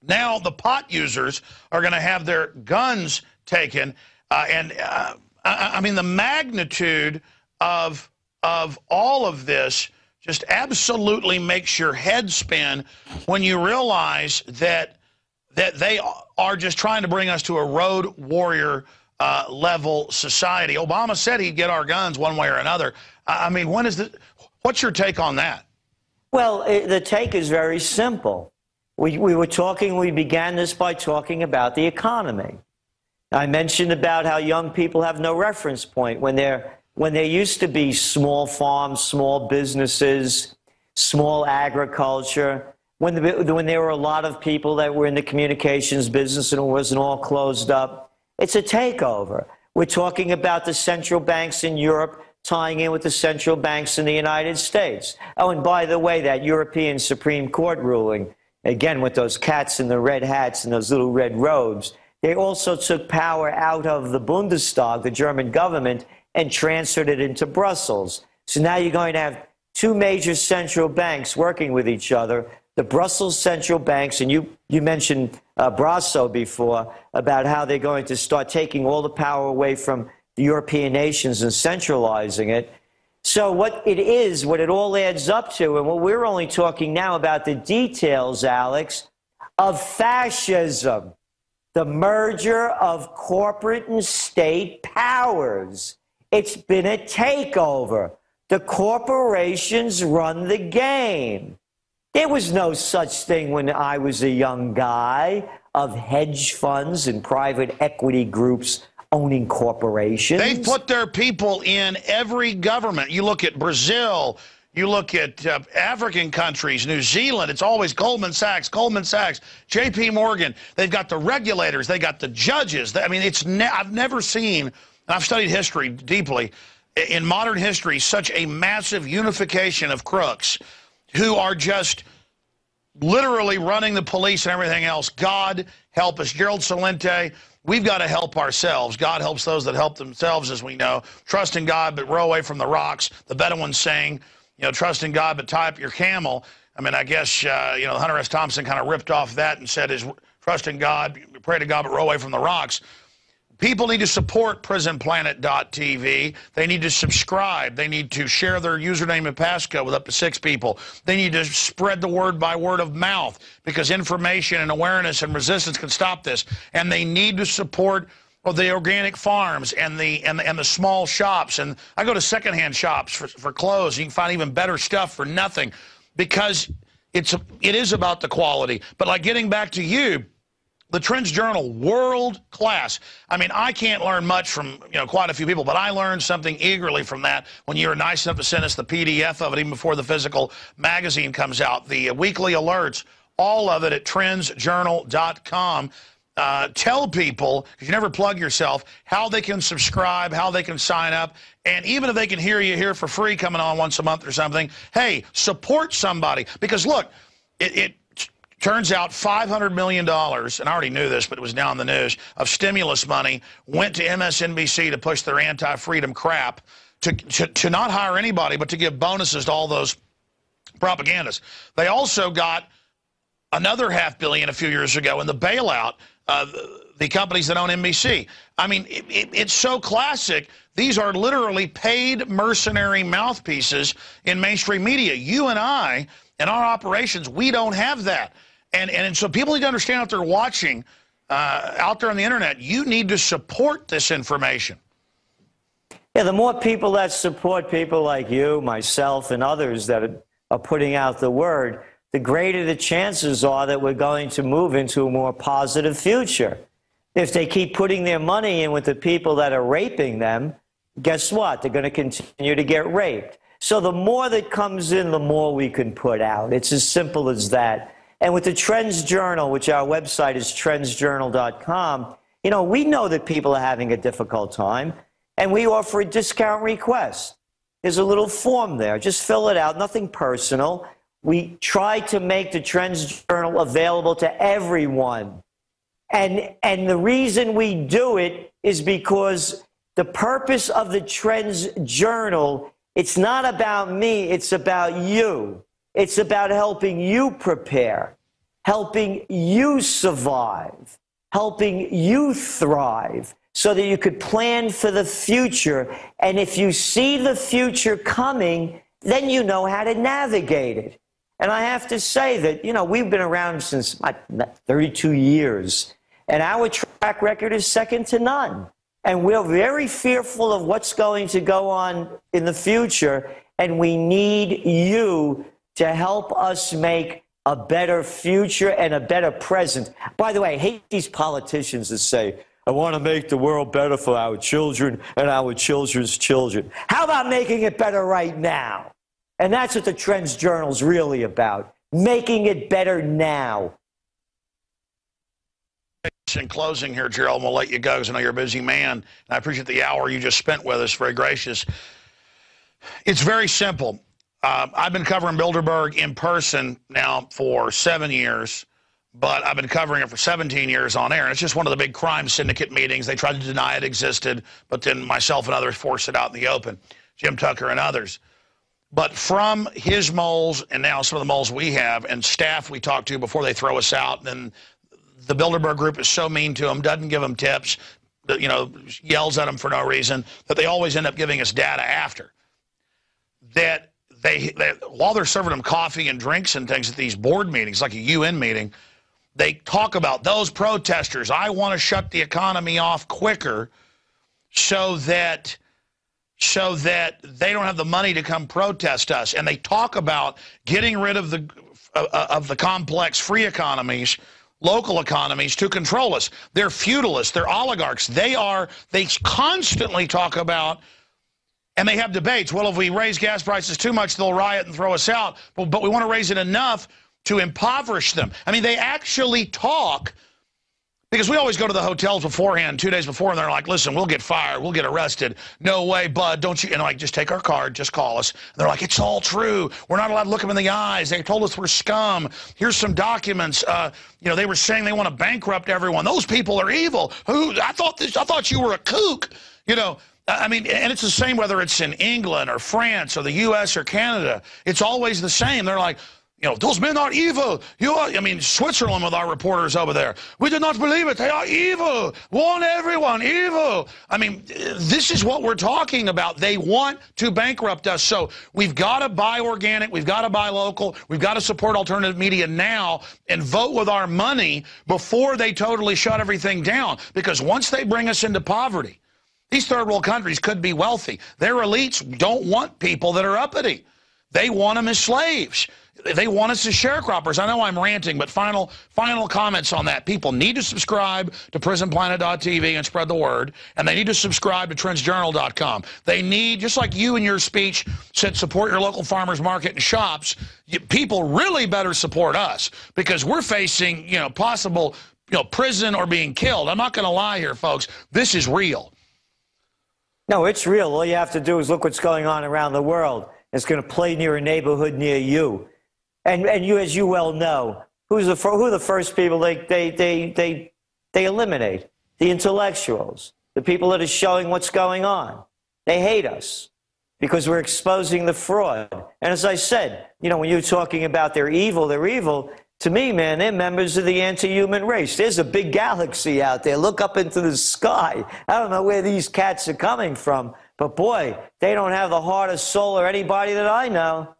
now the pot users are going to have their guns taken. I mean, the magnitude of all of this just absolutely makes your head spin when you realize that they are just trying to bring us to a road warrior level society. Obama said he'd get our guns one way or another. I mean, what's your take on that? Well, the take is very simple. We began this by talking about the economy. I mentioned about how young people have no reference point when there used to be small farms, small businesses, small agriculture, when there were a lot of people that were in the communications business and it wasn't all closed up. It's a takeover. We're talking about the central banks in Europe tying in with the central banks in the United States. Oh, and by the way, that European Supreme Court ruling, again, with those cats in the red hats and those little red robes, they also took power out of the Bundestag, the German government, and transferred it into Brussels. So now you're going to have two major central banks working with each other, the Brussels central banks, and you mentioned Brasso before, about how they're going to start taking all the power away from the European nations and centralizing it. So what it all adds up to, and what we're only talking now about the details, Alex, of fascism, the merger of corporate and state powers. It's been a takeover. The corporations run the game. There was no such thing when I was a young guy of hedge funds and private equity groups owning corporations. They've put their people in every government. You look at Brazil, you look at African countries, New Zealand, it's always Goldman Sachs, JP Morgan. They've got the regulators, they got the judges. I mean, I've never seen, and I've studied history deeply, in modern history, such a massive unification of crooks who are just literally running the police and everything else. God help us. Gerald Celente, we've got to help ourselves. God helps those that help themselves, as we know. Trust in God, but row away from the rocks. The Bedouins saying, trust in God, but tie up your camel. I mean, I guess, Hunter S. Thompson kind of ripped off that and said, trust in God, pray to God, but row away from the rocks. People need to support prisonplanet.tv. They need to subscribe. They need to share their username and passcode with up to 6 people. They need to spread the word by word of mouth, because information and awareness and resistance can stop this. And they need to support or the organic farms and the small shops. And I go to secondhand shops for clothes. You can find even better stuff for nothing, because it is about the quality. But like, getting back to you, the Trends Journal, world class. I mean, I can't learn much from, quite a few people, but I learned something eagerly from that when you were nice enough to send us the PDF of it even before the physical magazine comes out. The weekly alerts, all of it at TrendsJournal.com. Tell people, because you never plug yourself, how they can subscribe, how they can sign up, and even if they can hear you here for free coming on once a month or something, hey, support somebody. Because look, it turns out $500 million, and I already knew this, but it was now in the news, of stimulus money went to MSNBC to push their anti-freedom crap, to not hire anybody, but to give bonuses to all those propagandists. They also got another $500 million a few years ago in the bailout, the companies that own NBC. I mean, it's so classic. These are literally paid mercenary mouthpieces in mainstream media. You and I, in our operations, we don't have that. And so people need to understand, if they're watching out there on the internet, you need to support this information. Yeah, the more people that support people like you, myself, and others that are putting out the word, the greater the chances are that we're going to move into a more positive future. If they keep putting their money in with the people that are raping them, guess what? They're going to continue to get raped. So the more that comes in, the more we can put out. It's as simple as that. And with the Trends Journal, which our website is TrendsJournal.com, we know that people are having a difficult time, and we offer a discount request. There's a little form there. Just fill it out, nothing personal. We try to make the Trends Journal available to everyone. And the reason we do it is because the purpose of the Trends Journal, it's not about me, it's about you. It's about helping you prepare, helping you survive, helping you thrive, so that you could plan for the future. And if you see the future coming, then you know how to navigate it. And I have to say that, we've been around since 32 years, and our track record is second to none. And we're very fearful of what's going to go on in the future, and we need you to help us make a better future and a better present. By the way, I hate these politicians that say, I want to make the world better for our children and our children's children. How about making it better right now? And that's what the Trends Journal is really about, making it better now. In closing here, Gerald, we'll let you go because I know you're a busy man, and I appreciate the hour you just spent with us. Very gracious. It's very simple. I've been covering Bilderberg in person now for 7 years, but I've been covering it for 17 years on air. And it's just one of the big crime syndicate meetings. They tried to deny it existed, but then myself and others forced it out in the open, Jim Tucker and others. But from his moles, and now some of the moles we have, and staff we talk to before they throw us out, and then the Bilderberg group is so mean to them, doesn't give them tips, yells at them for no reason, that they always end up giving us data after. That while they're serving them coffee and drinks and things at these board meetings, like a UN meeting, they talk about those protesters. I want to shut the economy off quicker so that they don't have the money to come protest us. And they talk about getting rid of the complex free economies, local economies, to control us. They're feudalists. They're oligarchs. They constantly talk about, and they have debates. Well, if we raise gas prices too much, they'll riot and throw us out. But we want to raise it enough to impoverish them. I mean, they actually talk, because we always go to the hotels beforehand, 2 days before, and they're like, listen, we'll get fired, we'll get arrested. No way, bud, don't you? And I'm like, just take our card, just call us. And they're like, it's all true. We're not allowed to look them in the eyes. They told us we're scum. Here's some documents. They were saying they want to bankrupt everyone. Those people are evil. I thought you were a kook. I mean, and it's the same whether it's in England or France or the U.S. or Canada. It's always the same. They're like, those men are evil. I mean, Switzerland with our reporters over there. We do not believe it. They are evil. Warn everyone, evil. I mean, this is what we're talking about. They want to bankrupt us. So we've got to buy organic. We've got to buy local. We've got to support alternative media now and vote with our money before they totally shut everything down. Because once they bring us into poverty, these third world countries could be wealthy. Their elites don't want people that are uppity. They want them as slaves. They want us as sharecroppers. I know I'm ranting, but final comments on that. People need to subscribe to prisonplanet.tv and spread the word, and they need to subscribe to trendsjournal.com. They need, just like you in your speech said, support your local farmers market and shops, people really better support us because we're facing, possible, prison or being killed. I'm not going to lie here, folks. This is real. No, it's real. All you have to do is look what's going on around the world. It's going to play near a neighborhood near you. And you, as you well know, who are the first people they eliminate? The intellectuals, the people that are showing what's going on. They hate us because we're exposing the fraud. And as I said, when you're talking about they're evil, to me, man, they're members of the anti-human race. There's a big galaxy out there. Look up into the sky. I don't know where these cats are coming from, but boy, they don't have the heart or soul or anybody that I know.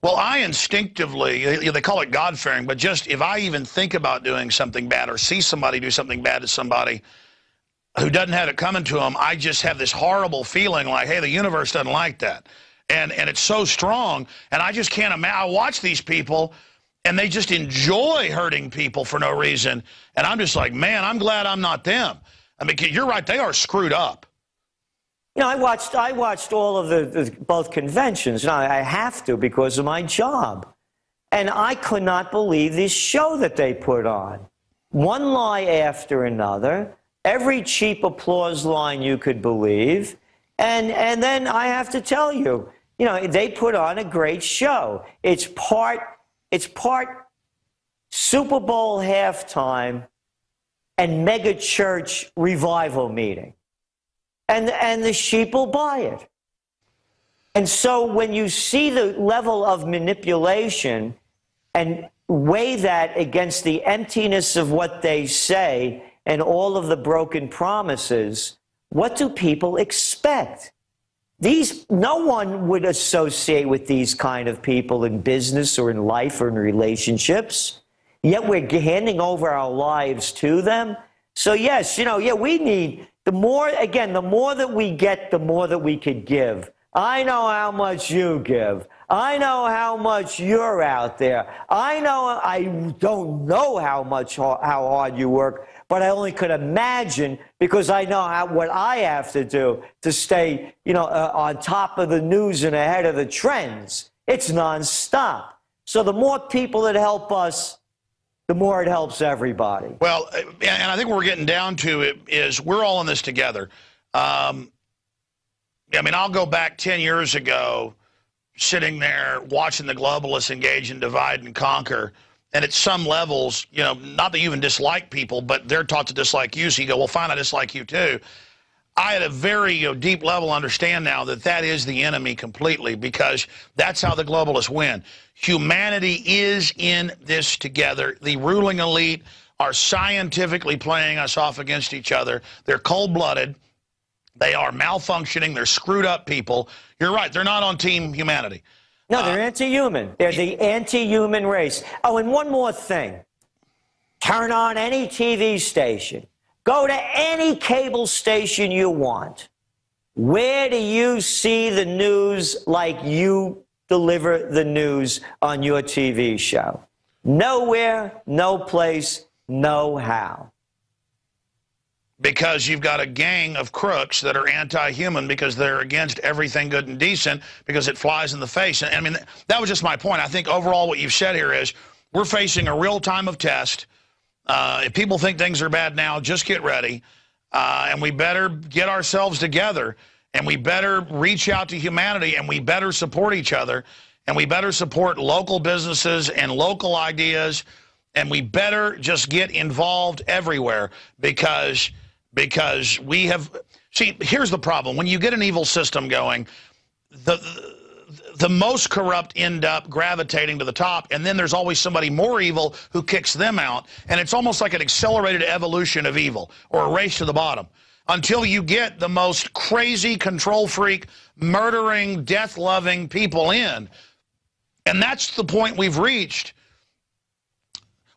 Well, I instinctively, they call it God-fearing, but just if I even think about doing something bad or see somebody do something bad to somebody who doesn't have it coming to them, I just have this horrible feeling like, hey, the universe doesn't like that. And it's so strong, and I just can't imagine. I watch these people, and they just enjoy hurting people for no reason, and I'm just like, man, I'm glad I'm not them. I mean, you're right, they are screwed up. I watched all of both conventions. I have to because of my job. And I could not believe this show that they put on. One lie after another, every cheap applause line you could believe. And then I have to tell you, they put on a great show. It's part Super Bowl halftime and mega church revival meeting. And the sheep will buy it. And so when you see the level of manipulation and weigh that against the emptiness of what they say and all of the broken promises, what do people expect? No one would associate with these kind of people in business or in life or in relationships, yet we're handing over our lives to them. So yes, we need... The more that we get, the more that we could give. I know how much you give. I know how much you're out there. I don't know how hard you work, but I only could imagine because I know what I have to do to stay, on top of the news and ahead of the trends. It's nonstop. So the more people that help us, the more it helps everybody. Well, and I think what we're getting down to it is we're all in this together. I mean, I'll go back 10 years ago, sitting there watching the globalists engage in divide and conquer. And at some levels, not that you even dislike people, but they're taught to dislike you. So you go, well, fine, I dislike you too. I at a very deep level understand now that is the enemy completely because that's how the globalists win. Humanity is in this together. The ruling elite are scientifically playing us off against each other. They're cold-blooded. They are malfunctioning. They're screwed up people. You're right. They're not on team humanity. No, they're anti-human. They're the anti-human race. Oh, and one more thing. Turn on any TV station. Go to any cable station you want. Where do you see the news like you deliver the news on your TV show? Nowhere, no place, no how. Because you've got a gang of crooks that are anti-human because they're against everything good and decent because it flies in the face. And I mean, that was just my point. I think overall what you've said here is we're facing a real time of test. If people think things are bad now, just get ready. And we better get ourselves together. And we better reach out to humanity. And we better support each other. And we better support local businesses and local ideas. And we better just get involved everywhere because we have... See, here's the problem. When you get an evil system going, the most corrupt end up gravitating to the top, and then there's always somebody more evil who kicks them out, and it's almost like an accelerated evolution of evil, or a race to the bottom, until you get the most crazy, control freak, murdering, death-loving people in. And that's the point we've reached.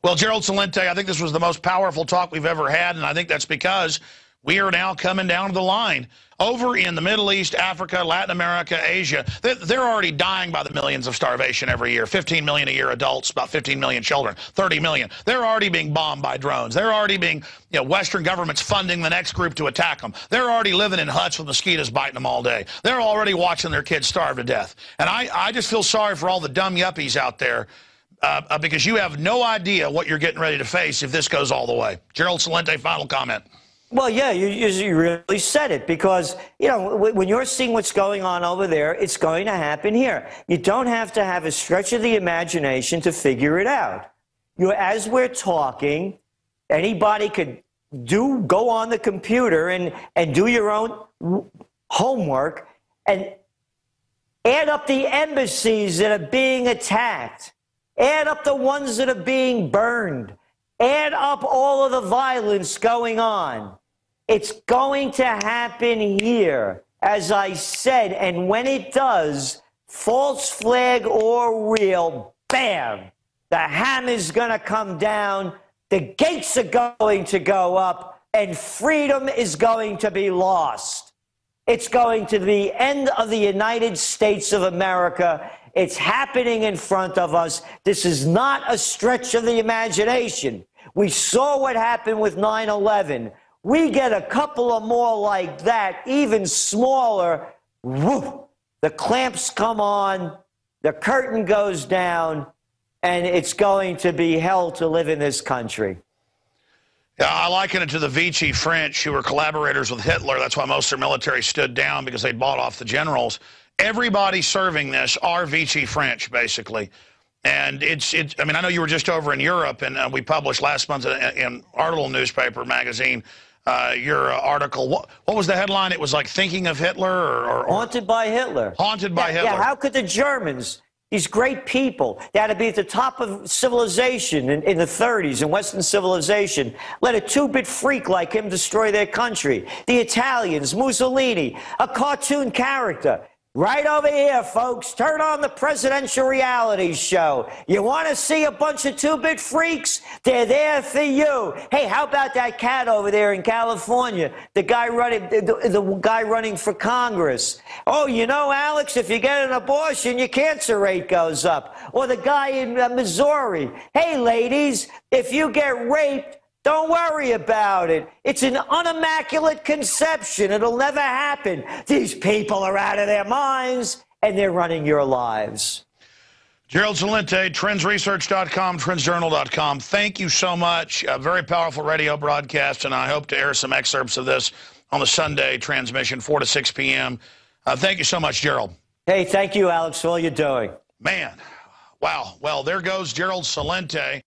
Well, Gerald Celente, I think this was the most powerful talk we've ever had, and I think that's because we are now coming down to the line. Over in the Middle East, Africa, Latin America, Asia, they're already dying by the millions of starvation every year. 15 million a year adults, about 15 million children, 30 million. They're already being bombed by drones. They're already being, Western governments funding the next group to attack them. They're already living in huts with mosquitoes biting them all day. They're already watching their kids starve to death. And I just feel sorry for all the dumb yuppies out there because you have no idea what you're getting ready to face if this goes all the way. Gerald Celente, final comment. Well, yeah, you really said it, because, when you're seeing what's going on over there, it's going to happen here. You don't have to have a stretch of the imagination to figure it out. As we're talking, anybody could go on the computer and do your own homework and add up the embassies that are being attacked, add up the ones that are being burned, add up all of the violence going on. It's going to happen here, as I said, and when it does, false flag or real, bam, the hammer's going to come down, the gates are going to go up, and freedom is going to be lost. It's going to the end of the United States of America. It's happening in front of us. This is not a stretch of the imagination. We saw what happened with 9/11. We get a couple of more like that, even smaller, whoop, the clamps come on, the curtain goes down, and it's going to be hell to live in this country. Yeah, I liken it to the Vichy French, who were collaborators with Hitler. That's why most of their military stood down, because they bought off the generals. Everybody serving this are Vichy French, basically. And I mean, I know you were just over in Europe, and we published last month in Article newspaper magazine your article. What was the headline? It was like Thinking of Hitler or Haunted by Hitler. Haunted by Hitler. Yeah, how could the Germans, these great people, they had to be at the top of civilization in the 30s, in Western civilization, let a two-bit freak like him destroy their country? The Italians, Mussolini, a cartoon character. Right over here, folks. Turn on the presidential reality show. You want to see a bunch of two-bit freaks? They're there for you. Hey, how about that cat over there in California? The guy running for Congress. Oh, Alex, if you get an abortion, your cancer rate goes up. Or the guy in Missouri. Hey, ladies, if you get raped, don't worry about it. It's an unimmaculate conception. It'll never happen. These people are out of their minds, and they're running your lives. Gerald Celente, TrendsResearch.com, TrendsJournal.com. Thank you so much. A very powerful radio broadcast, and I hope to air some excerpts of this on the Sunday transmission, 4 to 6 p.m. Thank you so much, Gerald. Hey, thank you, Alex, for all you're doing. Man, wow. Well, there goes Gerald Celente.